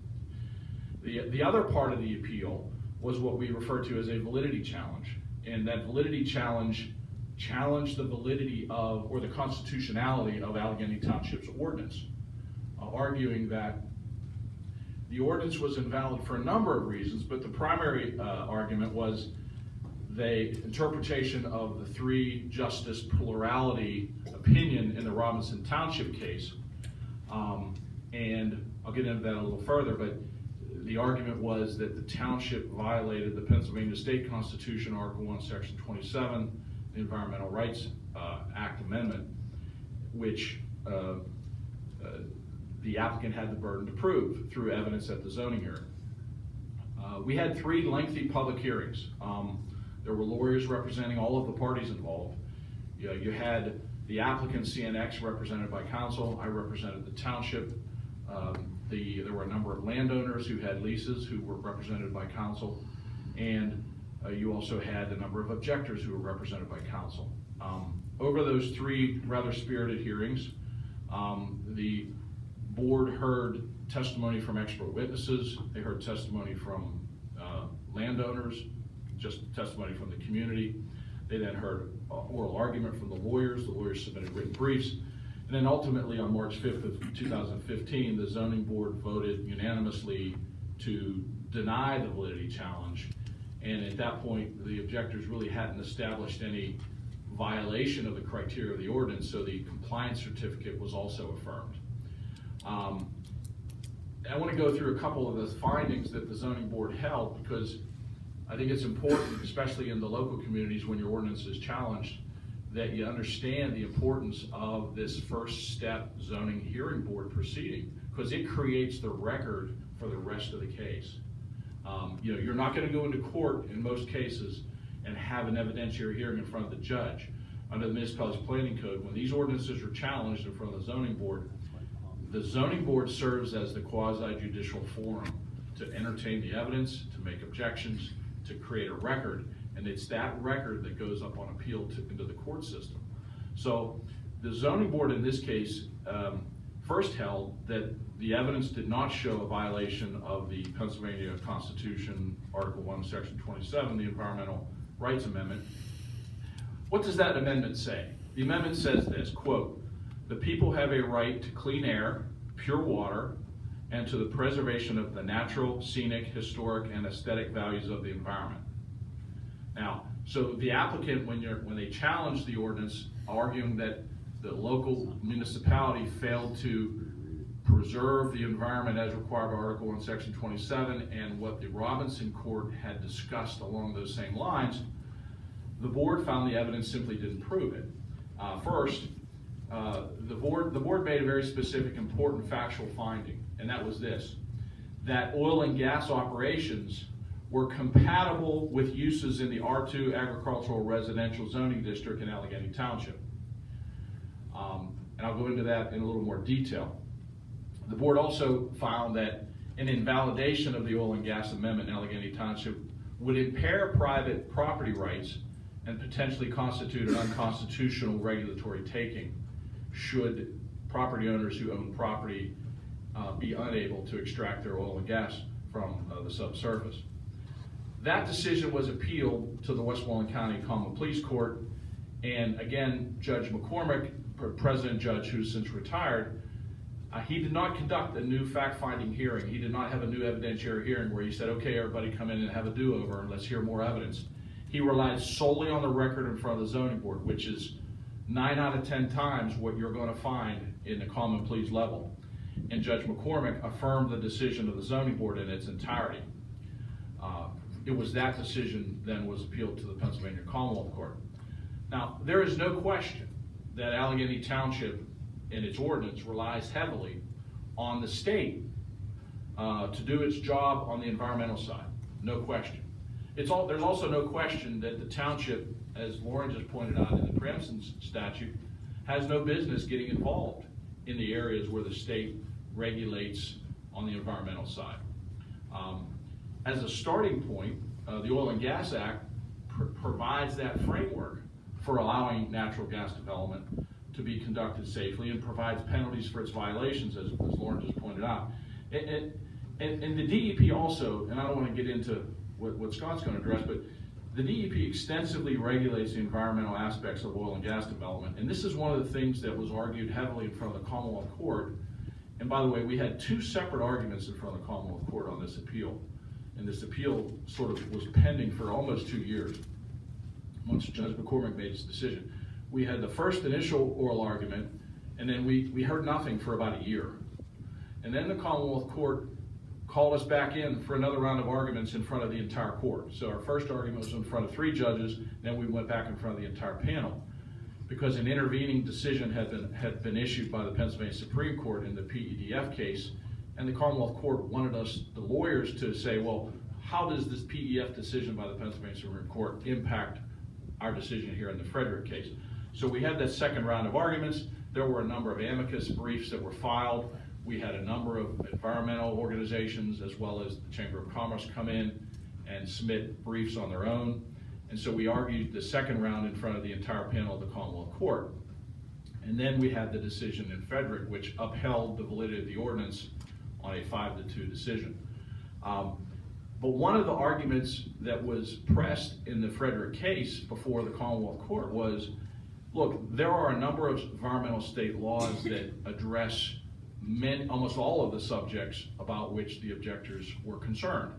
The other part of the appeal was what we refer to as a validity challenge. And that validity challenge challenged the validity of, or the constitutionality of Allegheny Township's ordinance, arguing that the ordinance was invalid for a number of reasons, but the primary argument was the interpretation of the 3-justice plurality opinion in the Robinson Township case. And I'll get into that a little further, but the argument was that the township violated the Pennsylvania State Constitution, Article 1, Section 27, the Environmental Rights Act Amendment, which the applicant had the burden to prove through evidence at the zoning hearing. We had 3 lengthy public hearings. There were lawyers representing all of the parties involved. You had the applicant, CNX, represented by counsel. I represented the township. There were a number of landowners who had leases who were represented by counsel. And you also had a number of objectors who were represented by counsel. Over those 3 rather spirited hearings, the board heard testimony from expert witnesses. They heard testimony from landowners, just testimony from the community. They then heard oral argument from the lawyers. The lawyers submitted written briefs. And then ultimately on March 5th of 2015, the zoning board voted unanimously to deny the validity challenge. And at that point, the objectors really hadn't established any violation of the criteria of the ordinance, so the compliance certificate was also affirmed. I want to go through a couple of the findings that the zoning board held, because I think it's important, especially in the local communities when your ordinance is challenged, that you understand the importance of this first step zoning hearing board proceeding, because it creates the record for the rest of the case. You're not going to go into court in most cases and have an evidentiary hearing in front of the judge. Under the municipality's planning code, when these ordinances are challenged in front of the zoning board serves as the quasi-judicial forum to entertain the evidence, to make objections, to create a record, and it's that record that goes up on appeal into the court system. So the zoning board in this case first held that the evidence did not show a violation of the Pennsylvania Constitution, Article 1, Section 27, the Environmental Rights Amendment. What does that amendment say? The amendment says this, quote, "The people have a right to clean air, pure water, and to the preservation of the natural, scenic, historic, and aesthetic values of the environment." Now, so the applicant, when they challenged the ordinance, arguing that the local municipality failed to preserve the environment as required by Article 1, Section 27, and what the Robinson Court had discussed along those same lines, the board found the evidence simply didn't prove it. First, the board made a very specific, important factual finding, and that was this: that oil and gas operations were compatible with uses in the R2 agricultural residential zoning district in Allegheny Township. And I'll go into that in a little more detail. The board also found that an invalidation of the oil and gas amendment in Allegheny Township would impair private property rights and potentially constitute an unconstitutional regulatory taking should property owners who own property be unable to extract their oil and gas from the subsurface. That decision was appealed to the Westmoreland County Common Pleas Court, and again, Judge McCormick, President Judge, who's since retired, he did not conduct a new fact-finding hearing. He did not have a new evidentiary hearing where he said, okay, everybody come in and have a do-over and let's hear more evidence. He relied solely on the record in front of the zoning board, which is 9 out of 10 times what you're going to find in the common pleas level. And Judge McCormick affirmed the decision of the zoning board in its entirety. It was that decision then was appealed to the Pennsylvania Commonwealth Court. Now, there is no question that Allegheny Township in its ordinance relies heavily on the state to do its job on the environmental side. No question. There's also no question that the township, as Lauren just pointed out in the preemption statute, has no business getting involved in the areas where the state regulates on the environmental side. As a starting point, the Oil and Gas Act provides that framework for allowing natural gas development to be conducted safely and provides penalties for its violations, as Lauren just pointed out. And the DEP also, and I don't want to get into what Scott's going to address, but the DEP extensively regulates the environmental aspects of oil and gas development, and this is one of the things that was argued heavily in front of the Commonwealth Court. And by the way, we had 2 separate arguments in front of the Commonwealth Court on this appeal, and this appeal sort of was pending for almost 2 years once Judge McCormick made his decision. We had the first initial oral argument, and then we heard nothing for about a year. And then the Commonwealth Court called us back in for another round of arguments in front of the entire court. So our first argument was in front of 3 judges, then we went back in front of the entire panel, because an intervening decision had been issued by the Pennsylvania Supreme Court in the PEDF case, and the Commonwealth Court wanted us, the lawyers, to say, well, how does this PEF decision by the Pennsylvania Supreme Court impact our decision here in the Frederick case? So we had that second round of arguments. There were a number of amicus briefs that were filed. We had a number of environmental organizations as well as the Chamber of Commerce come in and submit briefs on their own. And so we argued the second round in front of the entire panel of the Commonwealth Court. And then we had the decision in Frederick, which upheld the validity of the ordinance on a 5-2 decision. But one of the arguments that was pressed in the Frederick case before the Commonwealth Court was, look, there are a number of environmental state laws that address almost all of the subjects about which the objectors were concerned.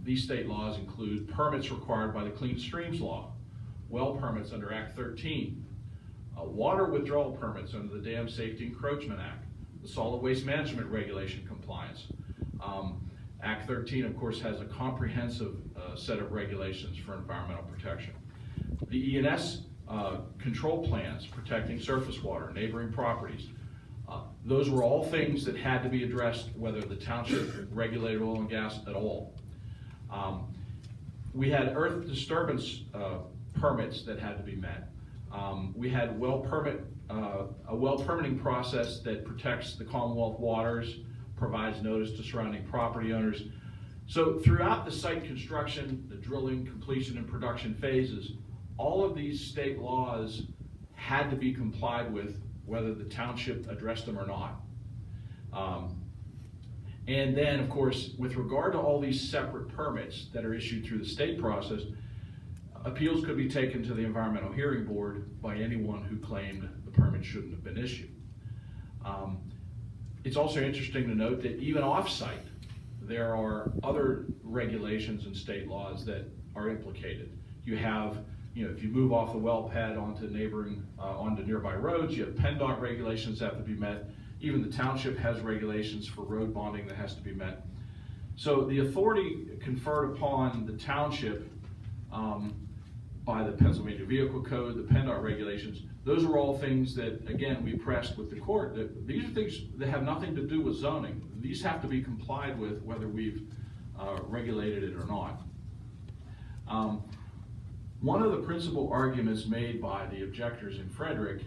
These state laws include permits required by the Clean Streams Law, well permits under Act 13, water withdrawal permits under the Dam Safety Encroachment Act, the Solid Waste Management Regulation compliance. Act 13, of course, has a comprehensive set of regulations for environmental protection. The E&S control plans protecting surface water, neighboring properties. Those were all things that had to be addressed whether the township regulated oil and gas at all. We had earth disturbance permits that had to be met. We had a well permitting process that protects the Commonwealth waters, provides notice to surrounding property owners. So throughout the site construction, the drilling, completion, and production phases, all of these state laws had to be complied with whether the township addressed them or not. And then, of course, with regard to all these separate permits that are issued through the state process, appeals could be taken to the Environmental Hearing Board by anyone who claimed the permit shouldn't have been issued. It's also interesting to note that even off-site, there are other regulations and state laws that are implicated. You have, if you move off the well pad onto onto nearby roads, you have PennDOT regulations that have to be met. Even the township has regulations for road bonding that has to be met. So the authority conferred upon the township by the Pennsylvania Vehicle Code, the PennDOT regulations, those are all things that, again, we pressed with the court. These are things that have nothing to do with zoning. These have to be complied with whether we've regulated it or not. One of the principal arguments made by the objectors in Frederick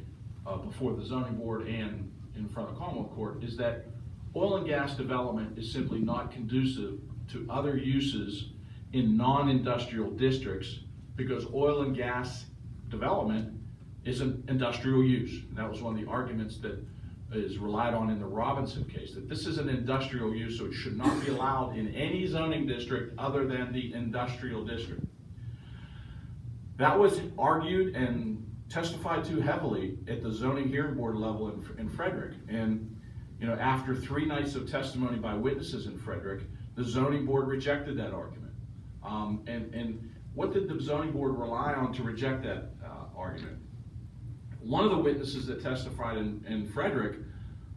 before the zoning board and in front of Commonwealth Court is that oil and gas development is simply not conducive to other uses in non-industrial districts because oil and gas development is an industrial use. And that was one of the arguments that is relied on in the Robinson case, that this is an industrial use, so it should not be allowed in any zoning district other than the industrial district. That was argued and testified to heavily at the zoning hearing board level in Frederick. And after 3 nights of testimony by witnesses in Frederick, the zoning board rejected that argument. And what did the zoning board rely on to reject that argument? One of the witnesses that testified in Frederick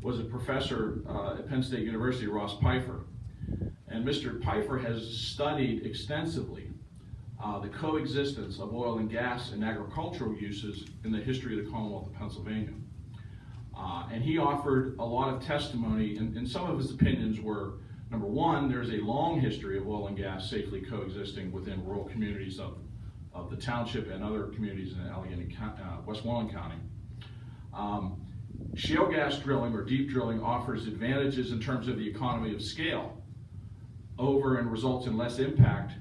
was a professor at Penn State University, Ross Pfeiffer. And Mr. Pfeiffer has studied extensively the coexistence of oil and gas and agricultural uses in the history of the Commonwealth of Pennsylvania. And he offered a lot of testimony, and some of his opinions were, number one, there's a long history of oil and gas safely coexisting within rural communities of the township and other communities in Allegheny, Westmoreland County. Shale gas drilling or deep drilling offers advantages in terms of the economy of scale over and results in less impact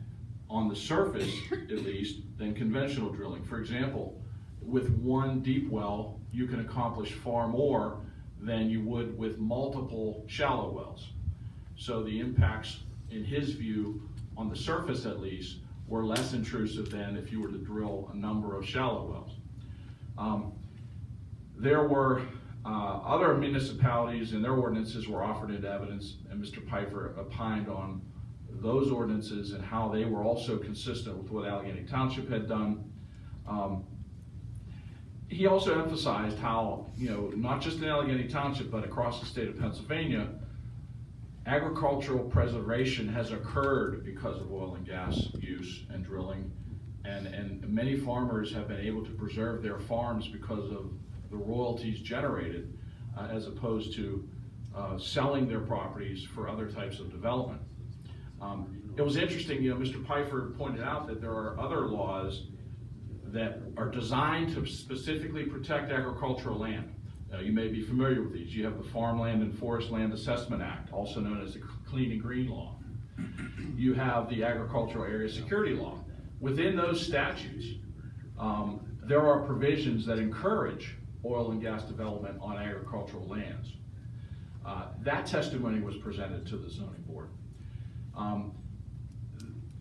on the surface, at least, than conventional drilling. For example, with one deep well, you can accomplish far more than you would with multiple shallow wells. So the impacts, in his view, on the surface at least, were less intrusive than if you were to drill a number of shallow wells. There were other municipalities and their ordinances were offered into evidence, and Mr. Pfeiffer opined on those ordinances and how they were also consistent with what Allegheny Township had done. He also emphasized how, not just in Allegheny Township, but across the state of Pennsylvania, agricultural preservation has occurred because of oil and gas use and drilling, and many farmers have been able to preserve their farms because of the royalties generated, as opposed to selling their properties for other types of development. It was interesting, Mr. Pfeiffer pointed out that there are other laws that are designed to specifically protect agricultural land. You may be familiar with these. You have the Farmland and Forest Land Assessment Act, also known as the Clean and Green Law. You have the Agricultural Area Security Law. Within those statutes, there are provisions that encourage oil and gas development on agricultural lands. That testimony was presented to the zoning board.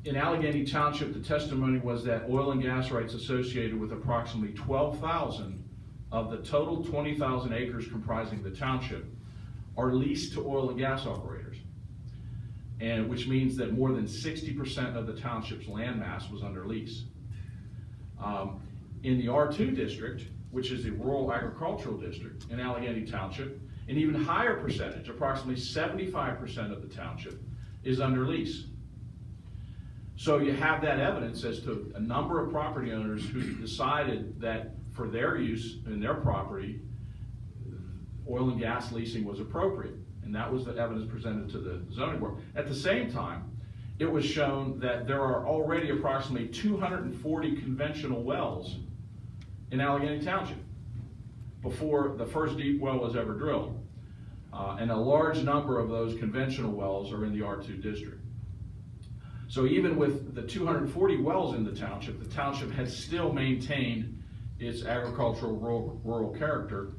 In Allegheny Township, the testimony was that oil and gas rights associated with approximately 12,000 of the total 20,000 acres comprising the township are leased to oil and gas operators, and which means that more than 60% of the township's land mass was under lease. In the R2 district, which is a rural agricultural district in Allegheny Township, an even higher percentage, approximately 75% of the township, is under lease. So you have that evidence as to a number of property owners who decided that for their use in their property, oil and gas leasing was appropriate. And that was the evidence presented to the zoning board. At the same time, it was shown that there are already approximately 240 conventional wells in Allegheny Township before the first deep well was ever drilled. And a large number of those conventional wells are in the R2 district. So even with the 240 wells in the township has still maintained its agricultural rural character,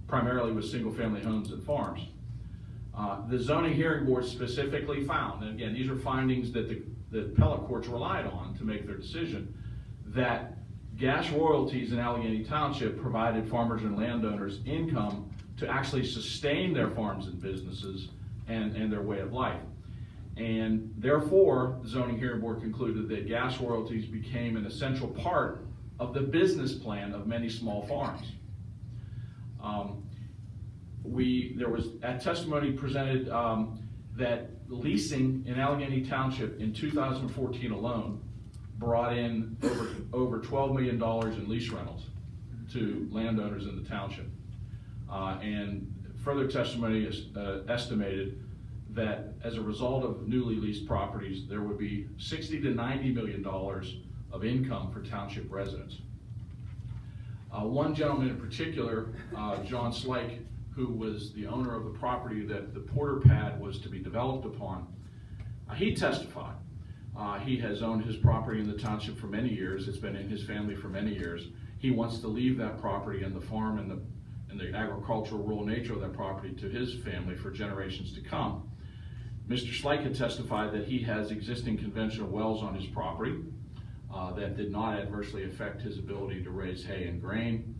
primarily with single-family homes and farms. The zoning hearing board specifically found, and again, these are findings that the appellate courts relied on to make their decision, that gas royalties in Allegheny Township provided farmers and landowners income to actually sustain their farms and businesses and their way of life. And therefore, the zoning hearing board concluded that gas royalties became an essential part of the business plan of many small farms. There was a testimony presented that leasing in Allegheny Township in 2014 alone brought in over $12 million in lease rentals to landowners in the township. And further testimony estimated that as a result of newly leased properties, there would be $60 to $90 million of income for township residents. One gentleman in particular, John Slike, who was the owner of the property that the Porter pad was to be developed upon, he testified. He has owned his property in the township for many years. It's been in his family for many years. He wants to leave that property and the farm and the agricultural rural nature of that property to his family for generations to come. Mr. Slike had testified that he has existing conventional wells on his property that did not adversely affect his ability to raise hay and grain.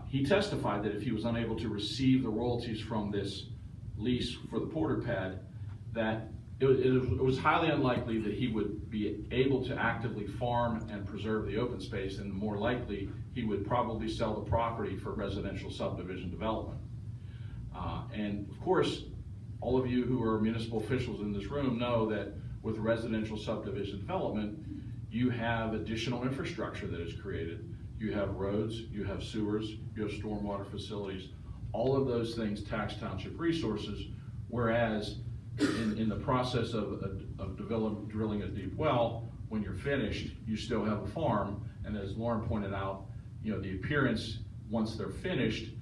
He testified that if he was unable to receive the royalties from this lease for the Porter pad, that it was highly unlikely that he would be able to actively farm and preserve the open space, and more likely he would probably sell the property for residential subdivision development. And of course, all of you who are municipal officials in this room know that with residential subdivision development, you have additional infrastructure that is created. You have roads, you have sewers, you have stormwater facilities. All of those things tax township resources, whereas in the process of drilling a deep well, when you're finished, you still have a farm. And as Lauren pointed out, the appearance once they're finished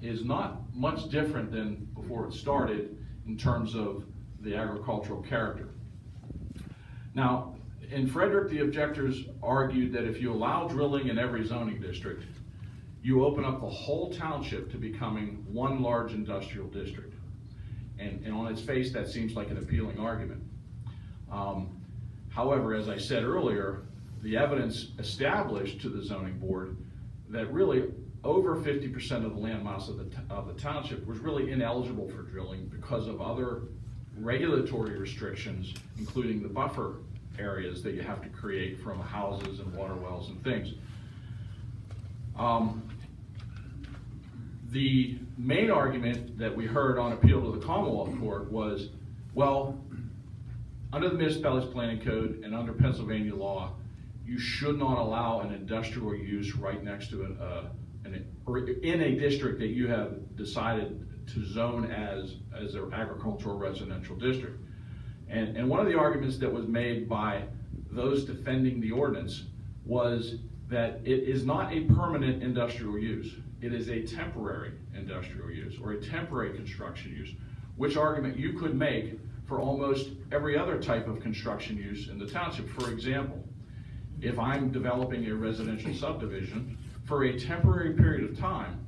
is not much different than before it started in terms of the agricultural character. Now, in Frederick, the objectors argued that if you allow drilling in every zoning district, you open up the whole township to becoming one large industrial district. And on its face, that seems like an appealing argument. However, as I said earlier, the evidence established to the zoning board that really over 50% of the land mass of the township was really ineligible for drilling because of other regulatory restrictions, including the buffer areas that you have to create from houses and water wells and things. The main argument that we heard on appeal to the Commonwealth Court was, well, under the Municipalities Planning Code and under Pennsylvania law, you should not allow an industrial use right next to or in a district that you have decided to zone as an agricultural residential district. And one of the arguments that was made by those defending the ordinance was that it is not a permanent industrial use. It is a temporary industrial use or a temporary construction use, which argument you could make for almost every other type of construction use in the township. For example, if I'm developing a residential subdivision, for a temporary period of time,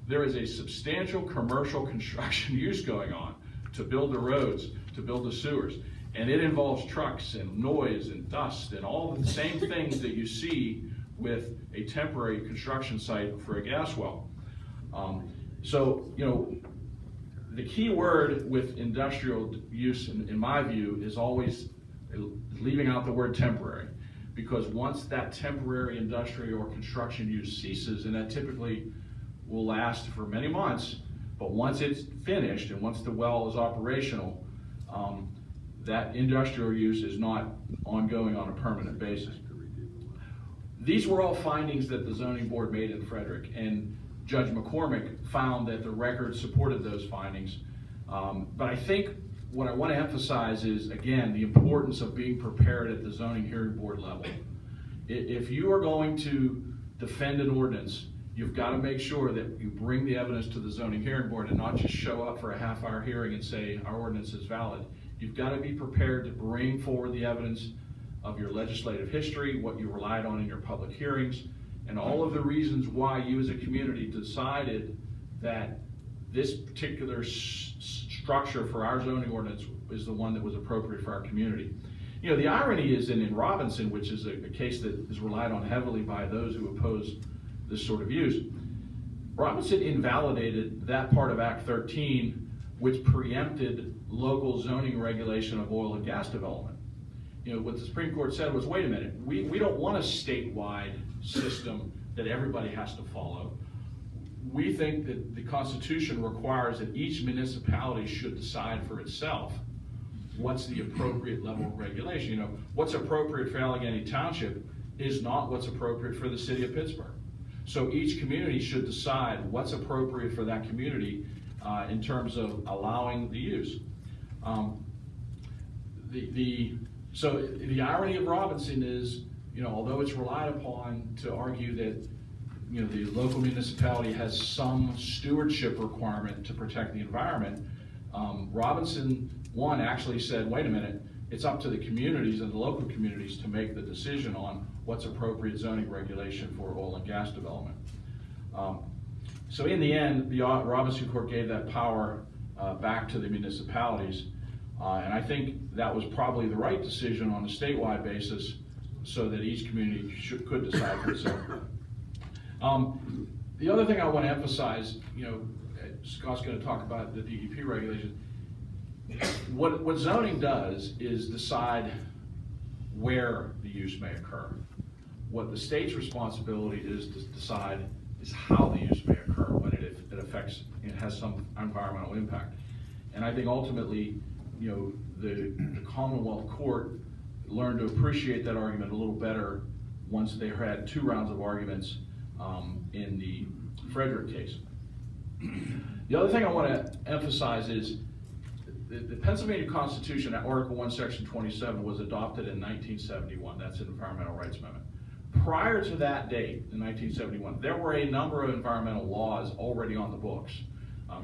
there is a substantial commercial construction use going on to build the roads, to build the sewers. And it involves trucks and noise and dust and all the same things that you see with a temporary construction site for a gas well. So, the key word with industrial use, in my view, is always leaving out the word temporary. Because once that temporary industrial or construction use ceases, and that typically will last for many months, but once it's finished and once the well is operational, that industrial use is not ongoing on a permanent basis. These were all findings that the zoning board made in Frederick, and Judge McCormick found that the record supported those findings. But I think what I want to emphasize is, again, the importance of being prepared at the zoning hearing board level. If you are going to defend an ordinance, you've got to make sure that you bring the evidence to the zoning hearing board and not just show up for a half-hour hearing and say our ordinance is valid. You've got to be prepared to bring forward the evidence of your legislative history, what you relied on in your public hearings, and all of the reasons why you as a community decided that this particular structure for our zoning ordinance is the one that was appropriate for our community. The irony is in Robinson, which is a case that is relied on heavily by those who oppose this sort of use, Robinson invalidated that part of Act 13 which preempted local zoning regulation of oil and gas development. You know, what the Supreme Court said was, wait a minute, we don't want a statewide system that everybody has to follow. We think that the Constitution requires that each municipality should decide for itself what's the appropriate level of regulation. You know, what's appropriate for Allegheny Township is not what's appropriate for the city of Pittsburgh. So each community should decide what's appropriate for that community in terms of allowing the use. So the irony of Robinson is, you know, although it's relied upon to argue that, you know, the local municipality has some stewardship requirement to protect the environment, Robinson 1 actually said, wait a minute, it's up to the communities and the local communities to make the decision on what's appropriate zoning regulation for oil and gas development. So in the end, the Robinson Court gave that power back to the municipalities, and I think that was probably the right decision on a statewide basis, so that each community could decide for itself. The other thing I want to emphasize, you know, Scott's going to talk about the DEP regulation. What zoning does is decide where the use may occur. What the state's responsibility is to decide is how the use may occur when it affects, it has some environmental impact. And I think ultimately, you know, the Commonwealth Court learned to appreciate that argument a little better once they had 2 rounds of arguments in the Frederick case. The other thing I want to emphasize is the Pennsylvania Constitution, at Article 1, Section 27, was adopted in 1971. That's an Environmental Rights Amendment. Prior to that date, in 1971, there were a number of environmental laws already on the books.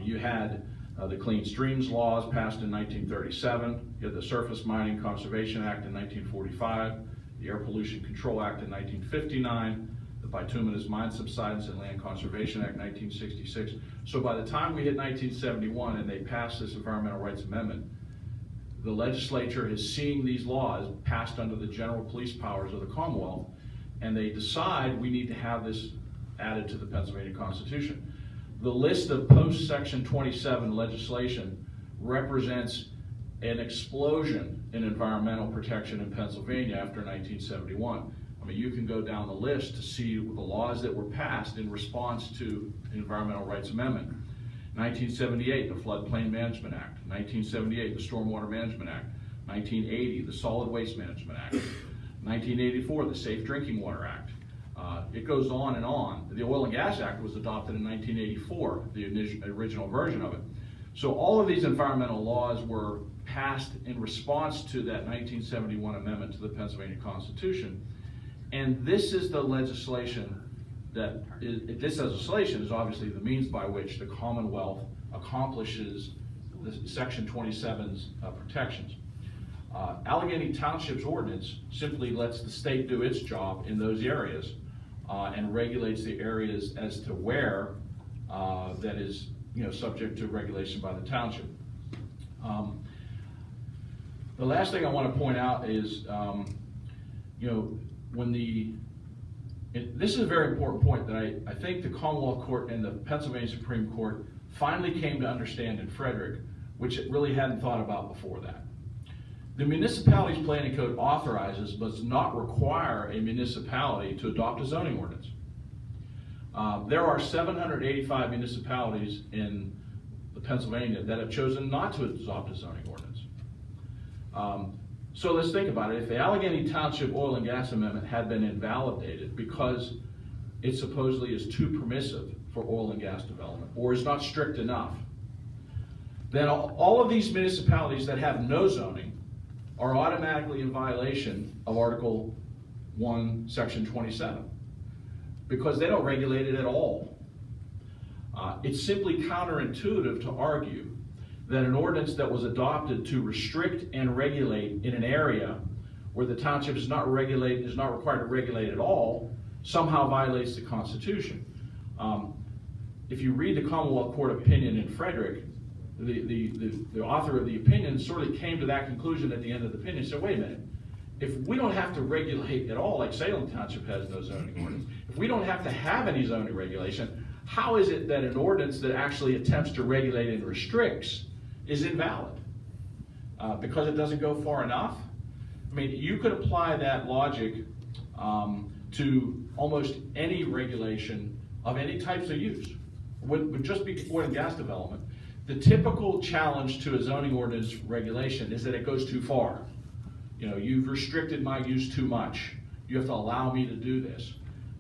You had the Clean Streams laws passed in 1937. You had the Surface Mining Conservation Act in 1945, the Air Pollution Control Act in 1959, the Bituminous Mine Subsidence and Land Conservation Act 1966. So by the time we hit 1971 and they passed this Environmental Rights Amendment, the legislature is seeing these laws passed under the general police powers of the Commonwealth, and they decide we need to have this added to the Pennsylvania Constitution. The list of post-Section 27 legislation represents an explosion in environmental protection in Pennsylvania after 1971. I mean, you can go down the list to see the laws that were passed in response to the Environmental Rights Amendment. 1978, the Floodplain Management Act. 1978, the Stormwater Management Act. 1980, the Solid Waste Management Act. 1984, the Safe Drinking Water Act. It goes on and on. The Oil and Gas Act was adopted in 1984, the original version of it. So all of these environmental laws were passed in response to that 1971 amendment to the Pennsylvania Constitution. And this is the legislation that this legislation is obviously the means by which the Commonwealth accomplishes the Section 27's protections. Allegheny Township's ordinance simply lets the state do its job in those areas and regulates the areas as to where that is, you know, subject to regulation by the township. The last thing I want to point out is, you know, this is a very important point that I think the Commonwealth Court and the Pennsylvania Supreme Court finally came to understand in Frederick, which it really hadn't thought about before that. The municipality's planning code authorizes but does not require a municipality to adopt a zoning ordinance. There are 785 municipalities in Pennsylvania that have chosen not to adopt a zoning ordinance. So let's think about it. If the Allegheny Township Oil and Gas Amendment had been invalidated because it supposedly is too permissive for oil and gas development or is not strict enough, then all of these municipalities that have no zoning are automatically in violation of Article 1, Section 27, because they don't regulate it at all. It's simply counterintuitive to argue that an ordinance that was adopted to restrict and regulate in an area where the township is not required to regulate at all somehow violates the Constitution. If you read the Commonwealth Court opinion in Frederick, the author of the opinion sort of came to that conclusion at the end of the opinion. So wait a minute, if we don't have to regulate at all, like Salem Township has no zoning ordinance, if we don't have to have any zoning regulation, how is it that an ordinance that actually attempts to regulate and restricts is invalid because it doesn't go far enough. I mean, you could apply that logic to almost any regulation of any types of use. Would just be oil and gas development. The typical challenge to a zoning ordinance regulation is that it goes too far. You know, you've restricted my use too much. You have to allow me to do this.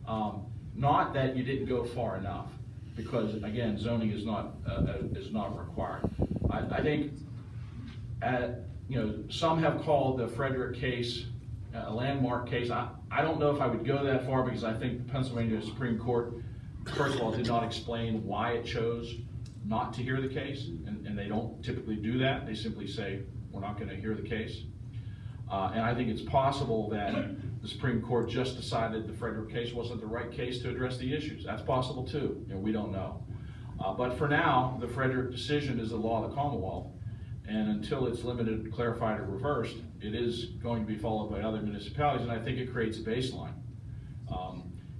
Not that you didn't go far enough, because again, zoning is not required. I think, you know, some have called the Frederick case a landmark case. I don't know if I would go that far, because I think the Pennsylvania Supreme Court, first of all, did not explain why it chose not to hear the case, and they don't typically do that. They simply say, we're not going to hear the case. And I think it's possible that the Supreme Court just decided the Frederick case wasn't the right case to address the issues. That's possible too. You know, we don't know. But for now, the Frederick decision is the law of the Commonwealth, and until it's limited, clarified, or reversed, it is going to be followed by other municipalities, and I think it creates a baseline.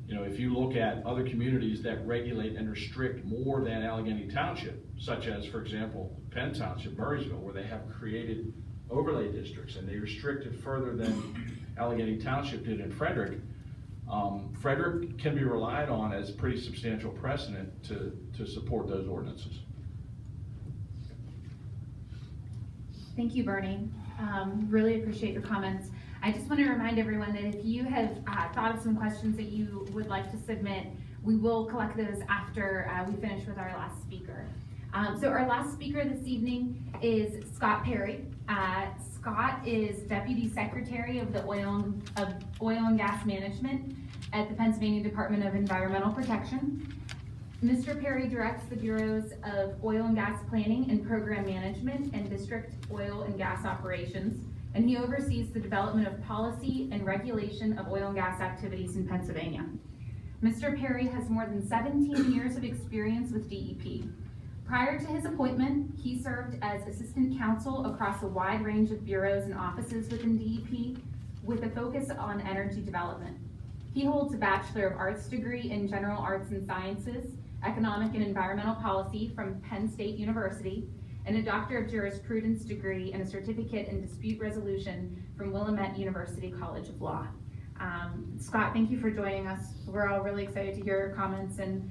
You know, if you look at other communities that regulate and restrict more than Allegheny Township, such as, for example, Penn Township, Murraysville, where they have created overlay districts and they restrict it further than Allegheny Township did in Frederick, Frederick can be relied on as pretty substantial precedent to support those ordinances. Thank you, Bernie. Really appreciate your comments. I just want to remind everyone that if you have thought of some questions that you would like to submit, we will collect those after we finish with our last speaker. So our last speaker this evening is Scott Perry. Scott is Deputy Secretary of the Oil and Gas Management at the Pennsylvania Department of Environmental Protection. Mr. Perry directs the Bureaus of Oil and Gas Planning and Program Management and District Oil and Gas Operations, and he oversees the development of policy and regulation of oil and gas activities in Pennsylvania. Mr. Perry has more than 17 years of experience with DEP. Prior to his appointment, he served as assistant counsel across a wide range of bureaus and offices within DEP with a focus on energy development. He holds a Bachelor of Arts degree in General Arts and Sciences, Economic and Environmental Policy from Penn State University, and a Doctor of Jurisprudence degree and a certificate in dispute resolution from Willamette University College of Law. Scott, thank you for joining us. We're all really excited to hear your comments, and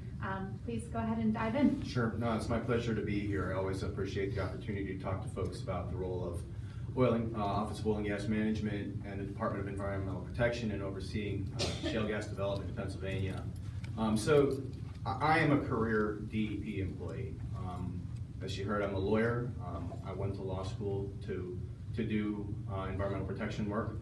please go ahead and dive in. Sure, no, it's my pleasure to be here. I always appreciate the opportunity to talk to folks about the role of Office of Oil and Gas Management and the Department of Environmental Protection and overseeing shale gas development in Pennsylvania. So I am a career DEP employee. As you heard, I'm a lawyer. I went to law school to do environmental protection work,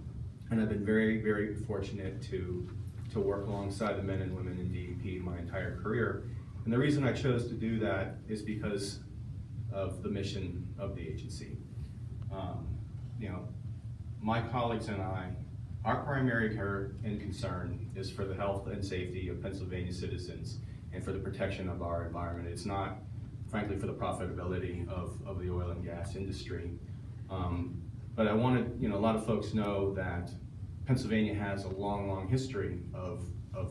and I've been very, very fortunate to work alongside the men and women in DEP my entire career. And the reason I chose to do that is because of the mission of the agency. You know, my colleagues and I, our primary care and concern is for the health and safety of Pennsylvania citizens and for the protection of our environment. It's not, frankly, for the profitability of the oil and gas industry. But I wanted, you know, a lot of folks know that Pennsylvania has a long, long history of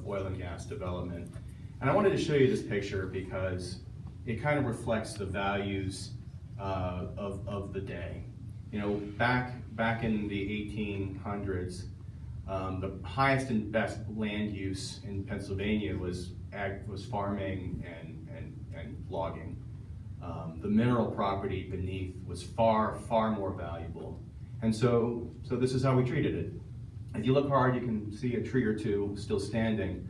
oil and gas development. And I wanted to show you this picture because it kind of reflects the values of the day. You know, back in the 1800s, the highest and best land use in Pennsylvania was farming and logging. The mineral property beneath was far, far more valuable. And so this is how we treated it. If you look hard, you can see a tree or two still standing.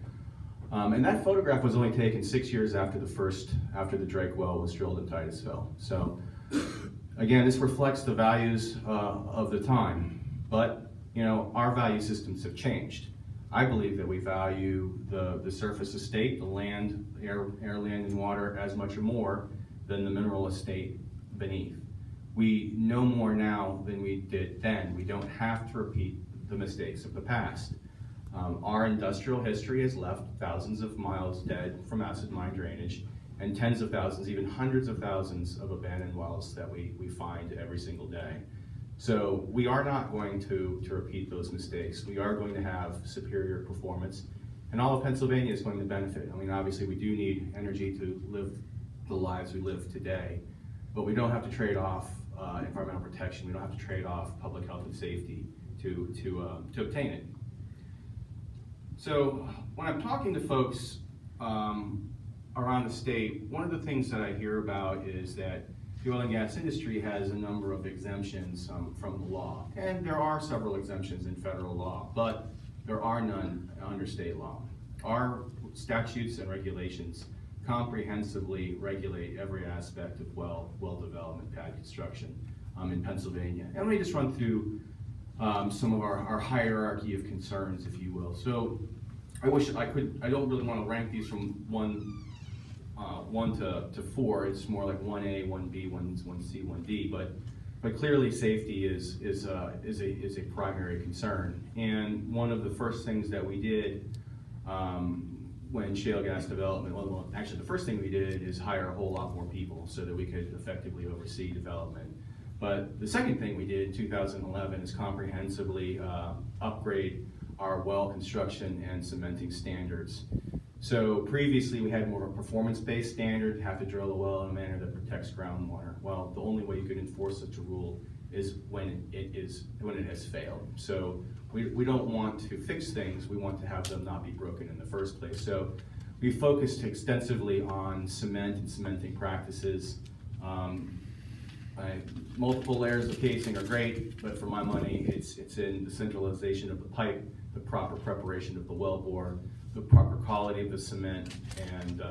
And that photograph was only taken 6 years after the Drake well was drilled in Titusville. So again, this reflects the values of the time. But you know, our value systems have changed. I believe that we value the surface estate, the land, air, land, and water as much or more than the mineral estate beneath. We know more now than we did then. We don't have to repeat the mistakes of the past. Our industrial history has left thousands of miles dead from acid mine drainage and tens of thousands, even hundreds of thousands of abandoned wells that we find every single day. So we are not going to repeat those mistakes. We are going to have superior performance, and all of Pennsylvania is going to benefit. I mean, obviously we do need energy to live the lives we live today, but we don't have to trade off environmental protection. We don't have to trade off public health and safety to obtain it. So when I'm talking to folks around the state, one of the things that I hear about is that the oil and gas industry has a number of exemptions from the law. And there are several exemptions in federal law, but there are none under state law. Our statutes and regulations comprehensively regulate every aspect of well development, pad construction in Pennsylvania. And let me just run through some of our hierarchy of concerns, if you will. So I wish I could, I don't really want to rank these from one to 4. It's more like 1A, 1B, 1C, 1D. But clearly, safety is a primary concern. And one of the first things that we did when shale gas development, well, actually the first thing we did is hire a whole lot more people so that we could effectively oversee development. But the second thing we did in 2011 is comprehensively upgrade our well construction and cementing standards. So previously we had more of a performance-based standard, have to drill a well in a manner that protects groundwater. Well, the only way you can enforce such a rule is when it has failed. So we don't want to fix things, we want to have them not be broken in the first place. So we focused extensively on cement and cementing practices. Multiple layers of casing are great, but for my money, it's in the centralization of the pipe, the proper preparation of the wellbore, the proper quality of the cement, and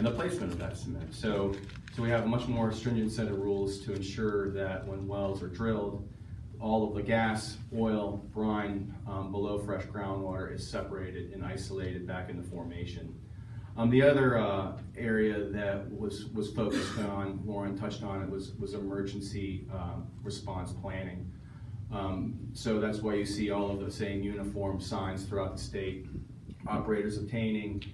the placement of that cement. So we have a much more stringent set of rules to ensure that when wells are drilled, all of the gas, oil, brine below fresh groundwater is separated and isolated back in the formation. The other area that was focused on, Lauren touched on it, was emergency response planning. So that's why you see all of the same uniform signs throughout the state. Operators obtaining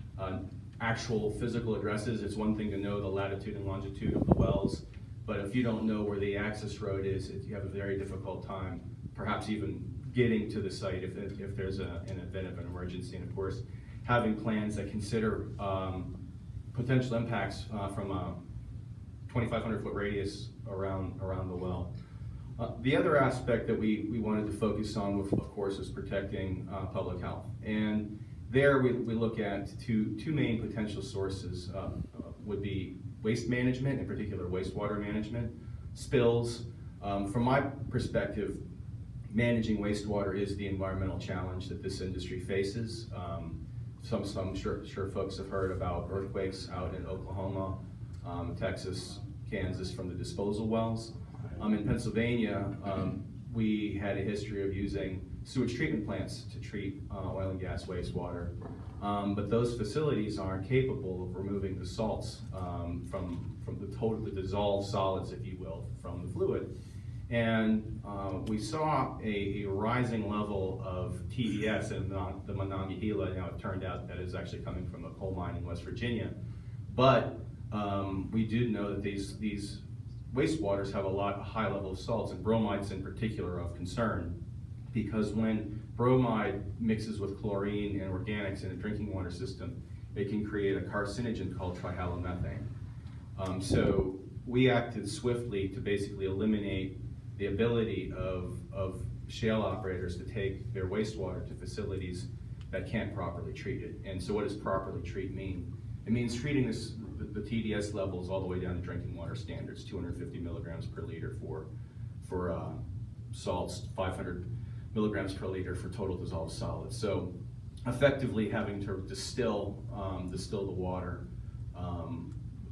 actual physical addresses. It's one thing to know the latitude and longitude of the wells, but if you don't know where the access road is, you have a very difficult time, perhaps even getting to the site if there's an event of an emergency. And of course, having plans that consider potential impacts from a 2,500-foot radius around the well. The other aspect that we wanted to focus on, of course, is protecting public health. And there we look at two main potential sources would be waste management, in particular wastewater management, spills. From my perspective, managing wastewater is the environmental challenge that this industry faces. Some sure folks have heard about earthquakes out in Oklahoma, Texas, Kansas from the disposal wells. In Pennsylvania, we had a history of using sewage treatment plants to treat oil and gas wastewater. But those facilities aren't capable of removing the salts from the dissolved solids, if you will, from the fluid. And we saw a rising level of TDS in the Monongahela. Now it turned out that is actually coming from a coal mine in West Virginia. But we do know that these wastewaters have a high level of salts, and bromides in particular are of concern, because when bromide mixes with chlorine and organics in a drinking water system, it can create a carcinogen called trihalomethane. So we acted swiftly to basically eliminate the ability of shale operators to take their wastewater to facilities that can't properly treat it. And so what does properly treat mean? It means treating the TDS levels all the way down to drinking water standards, 250 milligrams per liter for salts, 500 milligrams per liter for total dissolved solids. So effectively having to distill the water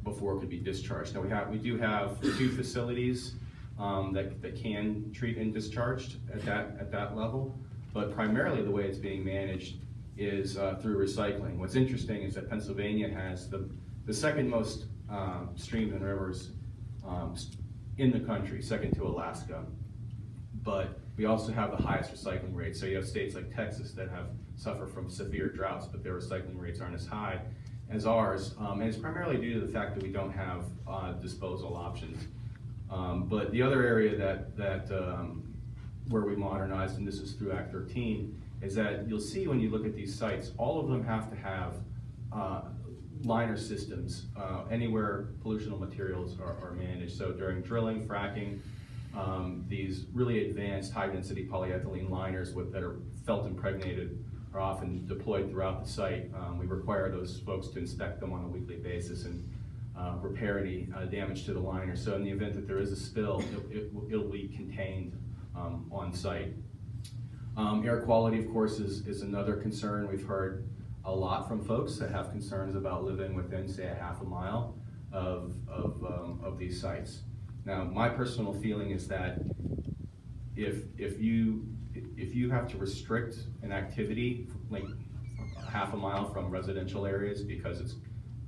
before it could be discharged. Now we do have 2 facilities that can treat and discharge at that level, but primarily the way it's being managed is through recycling. What's interesting is that Pennsylvania has the second most streams and rivers in the country, second to Alaska, but we also have the highest recycling rates. So you have states like Texas that suffer from severe droughts, but their recycling rates aren't as high as ours, and it's primarily due to the fact that we don't have disposal options. But the other area that where we modernized, and this is through Act 13, is that you'll see when you look at these sites, all of them have to have liner systems, anywhere pollutional materials are managed. So during drilling, fracking, these really advanced high-density polyethylene liners that are felt impregnated are often deployed throughout the site. We require those folks to inspect them on a weekly basis and repair any damage to the liner. So in the event that there is a spill, it'll be contained on site. Air quality, of course, is another concern. We've heard a lot from folks that have concerns about living within, say, a half a mile of these sites. Now, my personal feeling is that if you have to restrict an activity like a half a mile from residential areas because it's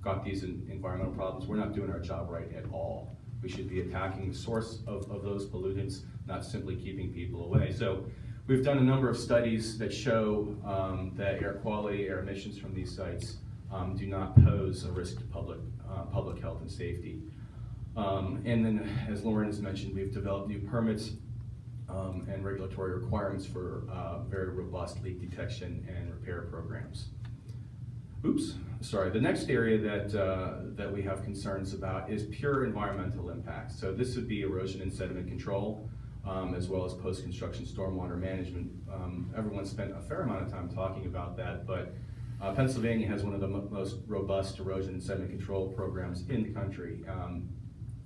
got these environmental problems, we're not doing our job right at all. We should be attacking the source of those pollutants, not simply keeping people away. So we've done a number of studies that show that air quality, air emissions from these sites do not pose a risk to public health and safety. And then, as Lauren has mentioned, we've developed new permits and regulatory requirements for very robust leak detection and repair programs. Oops, sorry. The next area that we have concerns about is pure environmental impacts. So this would be erosion and sediment control, as well as post-construction stormwater management. Everyone spent a fair amount of time talking about that, but Pennsylvania has one of the most robust erosion and sediment control programs in the country.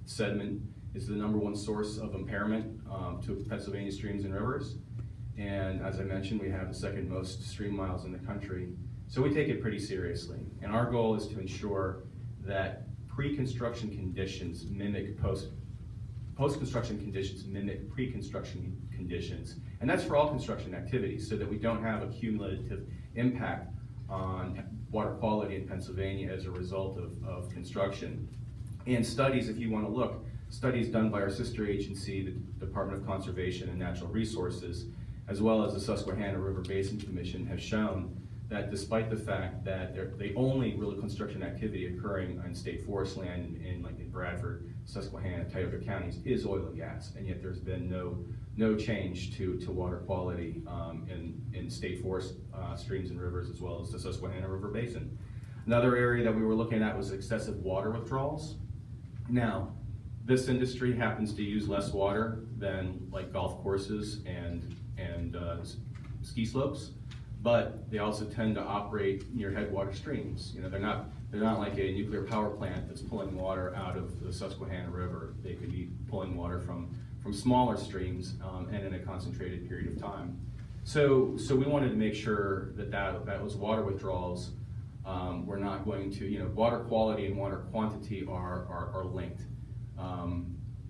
Sediment is the #1 source of impairment to Pennsylvania streams and rivers. And as I mentioned, we have the 2nd most stream miles in the country. So we take it pretty seriously. And our goal is to ensure that pre-construction conditions mimic post-construction conditions mimic pre-construction conditions. And that's for all construction activities, so that we don't have a cumulative impact on water quality in Pennsylvania as a result of construction. And studies, if you want to look, studies done by our sister agency, the Department of Conservation and Natural Resources, as well as the Susquehanna River Basin Commission, have shown that despite the fact that the only real construction activity occurring on state forest land in Bradford, Susquehanna, Tioga counties is oil and gas, and yet there's been no change to water quality in state forest streams and rivers, as well as the Susquehanna River Basin. Another area that we were looking at was excessive water withdrawals. Now, this industry happens to use less water than like golf courses and ski slopes, but they also tend to operate near headwater streams. You know, they're not like a nuclear power plant that's pulling water out of the Susquehanna River. They could be pulling water from smaller streams and in a concentrated period of time. So we wanted to make sure that those water withdrawals were not going to, water quality and water quantity are linked.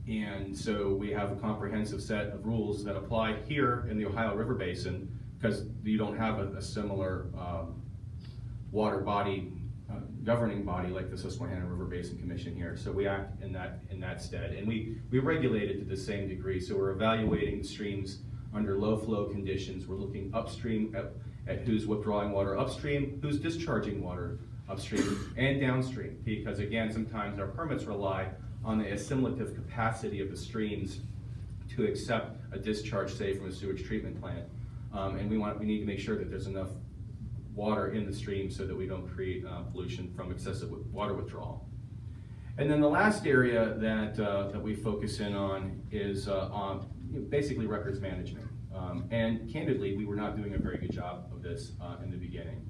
And so we have a comprehensive set of rules that apply here in the Ohio River Basin, because you don't have a similar water body, governing body like the Susquehanna River Basin Commission here. So we act in that stead, and we regulate it to the same degree. So we're evaluating streams under low flow conditions. We're looking upstream at who's withdrawing water upstream, who's discharging water upstream and downstream, because again, sometimes our permits rely on the assimilative capacity of the streams to accept a discharge, say, from a sewage treatment plant. And we need to make sure that there's enough water in the stream so that we don't create pollution from excessive water withdrawal. And then the last area that we focus in on is on basically records management. And candidly, we were not doing a very good job of this in the beginning.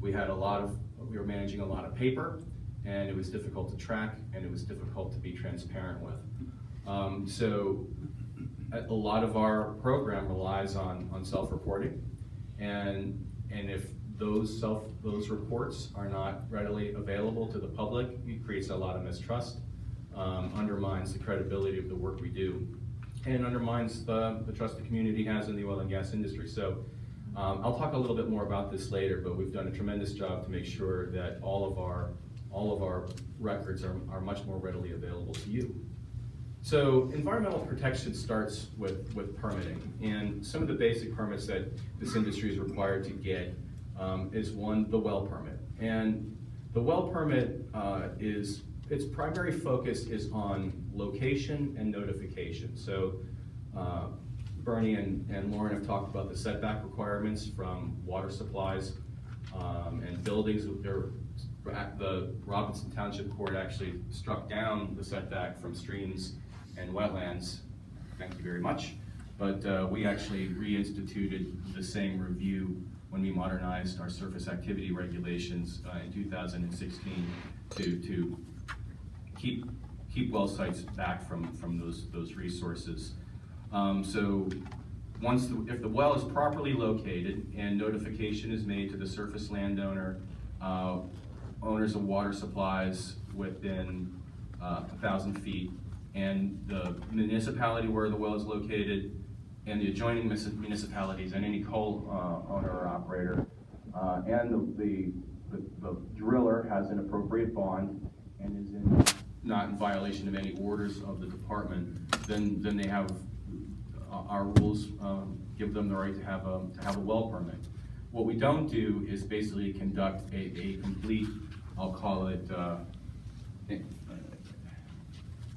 We were managing a lot of paper, and it was difficult to track, and it was difficult to be transparent with. So a lot of our program relies on self-reporting, and if those reports are not readily available to the public, it creates a lot of mistrust, undermines the credibility of the work we do, and undermines the trust the community has in the oil and gas industry. So I'll talk a little bit more about this later, but we've done a tremendous job to make sure that all of our records are much more readily available to you. So environmental protection starts with permitting, and some of the basic permits that this industry is required to get is one, the well permit. And the well permit its primary focus is on location and notification. So Bernie and Lauren have talked about the setback requirements from water supplies and buildings. They're the Robinson Township Court actually struck down the setback from streams and wetlands. Thank you very much. But we actually reinstituted the same review when we modernized our surface activity regulations in 2016 to keep well sites back from those resources. So if the well is properly located and notification is made to the surface landowner, owners of water supplies within 1,000 feet, and the municipality where the well is located, and the adjoining municipalities, and any coal owner or operator, and the driller has an appropriate bond and is not in violation of any orders of the department, then they have our rules give them the right to have a well permit. What we don't do is basically conduct a complete, I'll call it,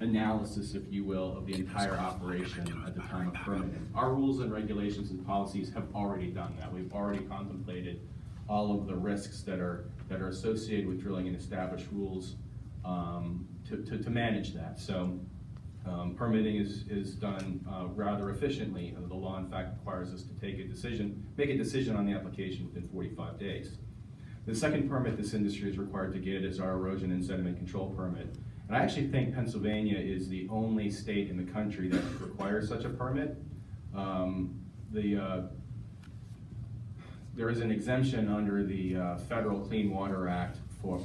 analysis, if you will, of the entire operation at the time of permitting. Our rules and regulations and policies have already done that. We've already contemplated all of the risks that are associated with drilling and established rules to manage that. So permitting is done rather efficiently. The law, in fact, requires us to make a decision on the application within 45 days. The second permit this industry is required to get is our erosion and sediment control permit. And I actually think Pennsylvania is the only state in the country that requires such a permit. There is an exemption under the Federal Clean Water Act for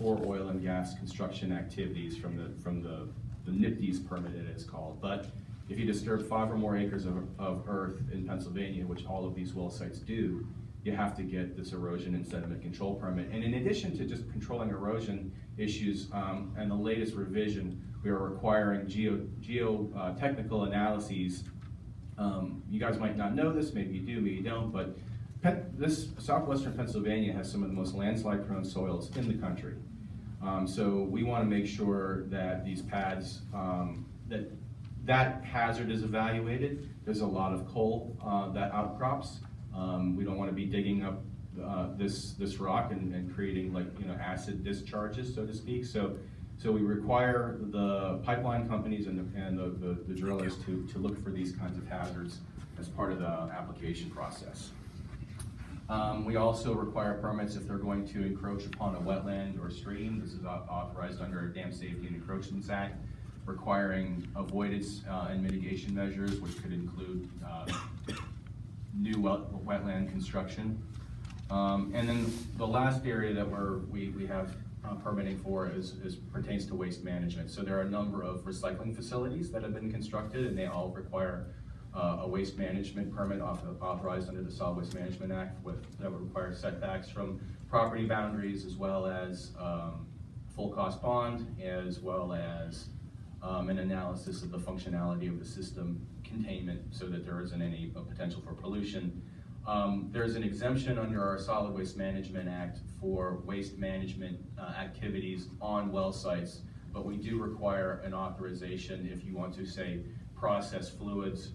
oil and gas construction activities from the NIPDES permit, it is called. But if you disturb 5 or more acres of earth in Pennsylvania, which all of these well sites do, you have to get this erosion and sediment control permit. And in addition to just controlling erosion issues, and the latest revision, we are requiring geotechnical analyses. You guys might not know this, maybe you do, maybe you don't, but this southwestern Pennsylvania has some of the most landslide prone soils in the country. So we want to make sure that these pads, that hazard is evaluated. There's a lot of coal that outcrops. We don't want to be digging up this rock and creating acid discharges, so to speak. So we require the pipeline companies and the drillers to look for these kinds of hazards as part of the application process. We also require permits if they're going to encroach upon a wetland or stream. This is authorized under our Dam Safety and Encroachments Act, requiring avoidance and mitigation measures, which could include new wetland construction. And then the last area that we have permitting for pertains to waste management. So there are a number of recycling facilities that have been constructed, and they all require a waste management permit authorized under the Solid Waste Management Act that would require setbacks from property boundaries, as well as full cost bond, as well as an analysis of the functionality of the system containment so that there isn't any potential for pollution. There's an exemption under our Solid Waste Management Act for waste management activities on well sites, but we do require an authorization if you want to, say, process fluids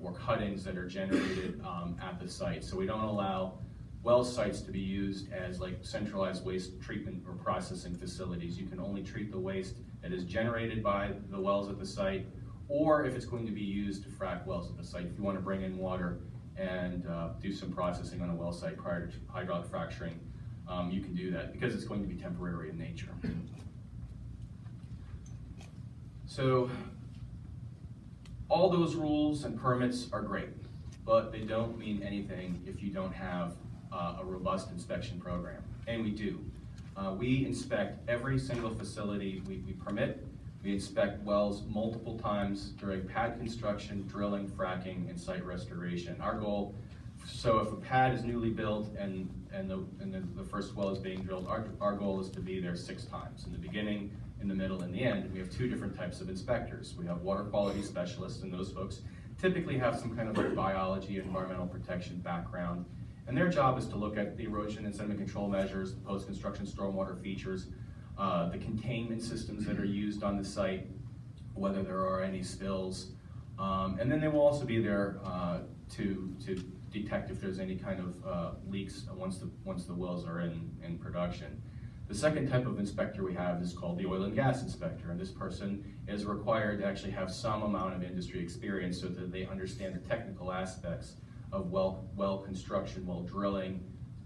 or cuttings that are generated at the site. So we don't allow well sites to be used as centralized waste treatment or processing facilities. You can only treat the waste that is generated by the wells at the site, or if it's going to be used to frack wells at the site. If you want to bring in water and do some processing on a well site prior to hydraulic fracturing, you can do that because it's going to be temporary in nature. So all those rules and permits are great, but they don't mean anything if you don't have a robust inspection program, and we do. We inspect every single facility we permit. We inspect wells multiple times during pad construction, drilling, fracking, and site restoration. Our goal, so if a pad is newly built and the first well is being drilled, our goal is to be there 6 times, in the beginning, in the middle, and the end. We have 2 different types of inspectors. We have water quality specialists, and those folks typically have some kind of biology, environmental protection background. And their job is to look at the erosion and sediment control measures, the post-construction stormwater features, the containment systems that are used on the site, whether there are any spills. And then they will also be there to detect if there's any kind of leaks once the wells are in production. The second type of inspector we have is called the oil and gas inspector, and this person is required to actually have some amount of industry experience so that they understand the technical aspects of well construction, well drilling,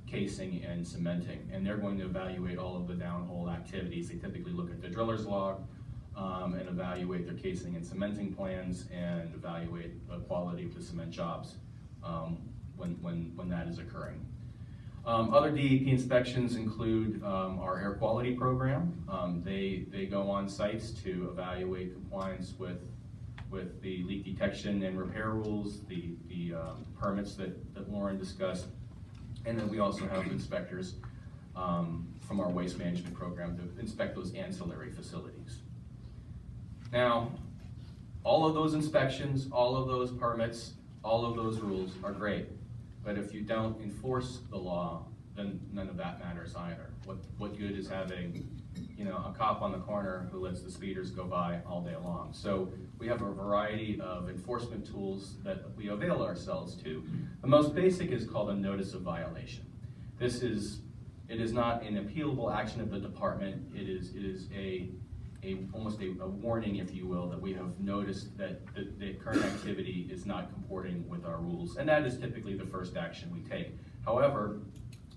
casing, and cementing. And they're going to evaluate all of the downhole activities. They typically look at the driller's log and evaluate their casing and cementing plans and evaluate the quality of the cement jobs when that is occurring. Other DEP inspections include our air quality program. They go on sites to evaluate compliance with the leak detection and repair rules, the permits that Lauren discussed, and then we also have inspectors from our waste management program to inspect those ancillary facilities. Now, all of those inspections, all of those permits, all of those rules are great, but if you don't enforce the law, then none of that matters either. What good is having, a cop on the corner who lets the speeders go by all day long? So we have a variety of enforcement tools that we avail ourselves to. The most basic is called a notice of violation. It is not an appealable action of the department. It is almost a warning, if you will, that we have noticed that the current activity is not comporting with our rules, and that is typically the first action we take. However,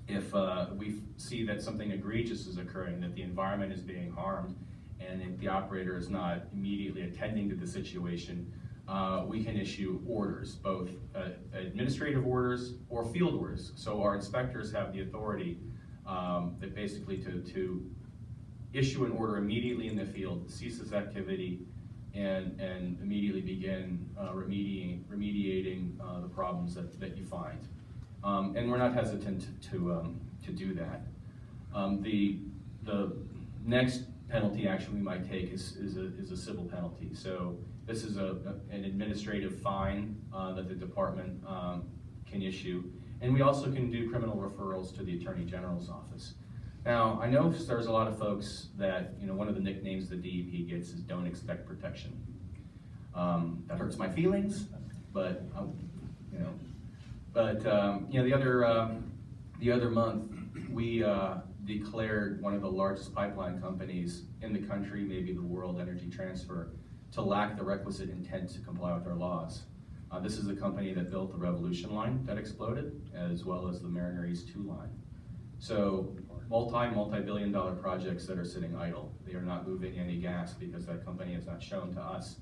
if we see that something egregious is occurring, that the environment is being harmed, and if the operator is not immediately attending to the situation, we can issue orders, both administrative orders or field orders. So our inspectors have the authority that basically to issue an order immediately in the field, cease this activity, and immediately begin remediating the problems that you find. And we're not hesitant to do that. The next penalty action we might take is a civil penalty. So this is an administrative fine that the department can issue, and we also can do criminal referrals to the Attorney General's office. Now, I know there's a lot of folks that, one of the nicknames the DEP gets is "don't expect protection." That hurts my feelings, but the other month we declared one of the largest pipeline companies in the country, maybe the world, Energy Transfer, to lack the requisite intent to comply with our laws. This is the company that built the Revolution line that exploded, as well as the Mariner East 2 line. So multi-billion dollar projects that are sitting idle. They are not moving any gas because that company has not shown to us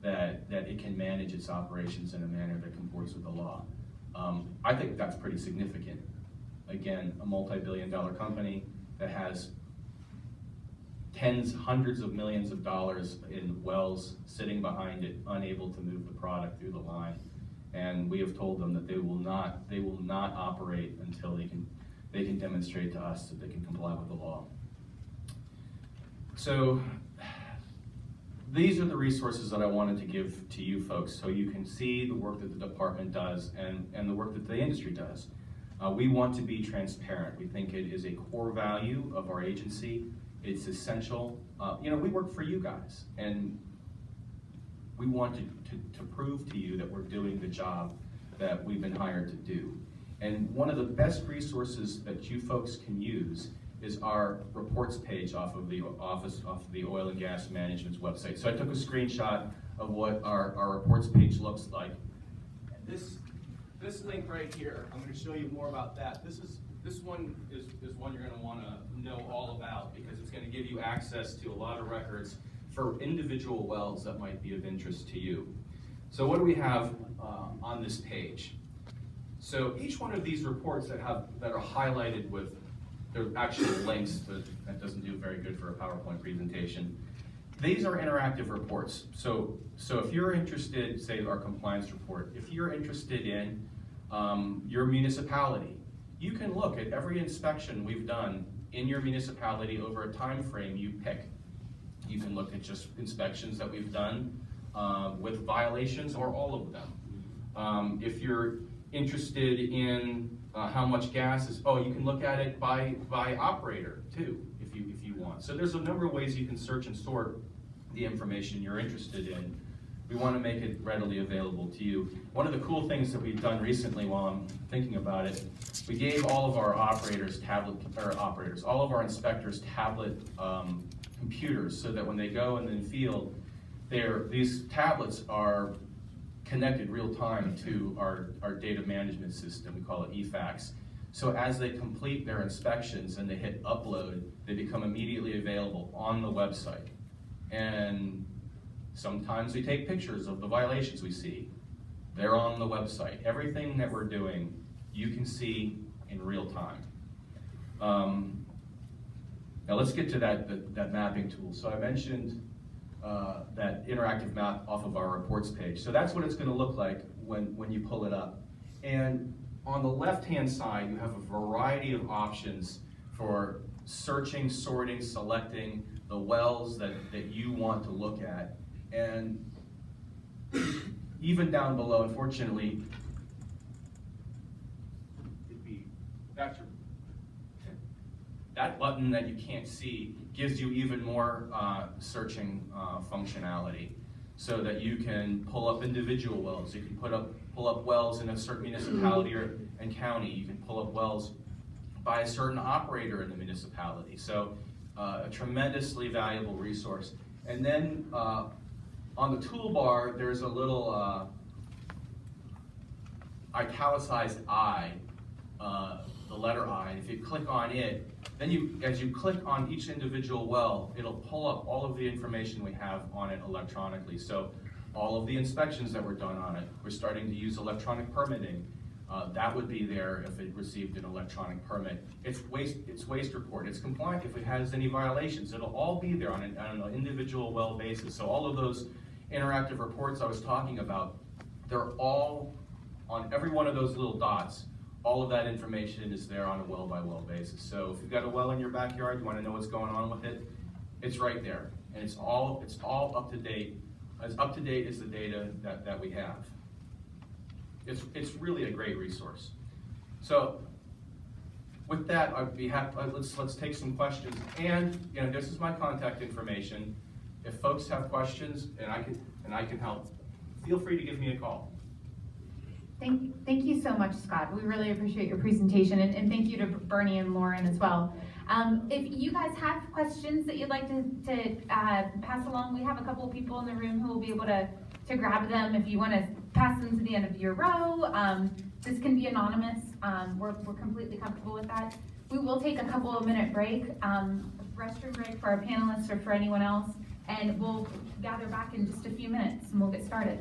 that it can manage its operations in a manner that comports with the law. I think that's pretty significant. Again, a multi-billion dollar company that has hundreds of millions of dollars in wells sitting behind it, unable to move the product through the line. And we have told them that they will not operate until they can demonstrate to us that they can comply with the law. So these are the resources that I wanted to give to you folks so you can see the work that the department does and the work that the industry does. We want to be transparent. We think it is a core value of our agency. It's essential. We work for you guys, and we want to prove to you that we're doing the job that we've been hired to do. And one of the best resources that you folks can use is our reports page off of the Oil and Gas Management's website. So I took a screenshot of what our reports page looks like. This link right here, I'm going to show you more about that. This one is one you're going to want to know all about because it's going to give you access to a lot of records for individual wells that might be of interest to you. So what do we have on this page? So each one of these reports that are highlighted with their actual links, that doesn't do very good for a PowerPoint presentation. These are interactive reports. So if you're interested, say our compliance report, if you're interested in your municipality, you can look at every inspection we've done in your municipality over a time frame you pick. You can look at just inspections that we've done with violations or all of them. If you're interested in how much gas is, you can look at it by operator too, if you want. So there's a number of ways you can search and sort the information you're interested in we want to make it readily available to you. One of the cool things that we've done recently while I'm thinking about it, we gave all of our all of our inspectors tablet computers, so that when they go in the field, these tablets are connected real time to our data management system. We call it EFAX. So as they complete their inspections and they hit upload, they become immediately available on the website. And sometimes we take pictures of the violations we see. They're on the website. Everything that we're doing, you can see in real time. Now let's get to that mapping tool. So I mentioned that interactive map off of our reports page. So that's what it's going to look like when you pull it up. And on the left-hand side, you have a variety of options for searching, sorting, selecting the wells that you want to look at. And even down below, unfortunately, that button that you can't see gives you even more searching functionality, so that you can pull up individual wells. You can pull up wells in a certain municipality and county. You can pull up wells by a certain operator in the municipality. So a tremendously valuable resource. And then on the toolbar, there's a little italicized I, the letter I. If you click on it, then as you click on each individual well, it'll pull up all of the information we have on it electronically. So all of the inspections that were done on it, we're starting to use electronic permitting. That would be there if it received an electronic permit. Its waste report, its compliant, if it has any violations, it'll all be there on an individual well basis. So all of those interactive reports I was talking about, they're all on every one of those little dots. All of that information is there on a well-by-well basis. So if you've got a well in your backyard, you want to know what's going on with it, it's right there. And it's all up to date. As up to date as the data that we have. It's really a great resource. So with that, I'd be happy, let's take some questions. And this is my contact information. If folks have questions and I can help, feel free to give me a call. Thank you so much, Scott. We really appreciate your presentation, and thank you to Bernie and Lauren as well. If you guys have questions that you'd like to pass along, we have a couple of people in the room who will be able to grab them. If you want to pass them to the end of your row, this can be anonymous. We're completely comfortable with that. We will take a couple of minute break, restroom break for our panelists or for anyone else, and we'll gather back in just a few minutes and we'll get started.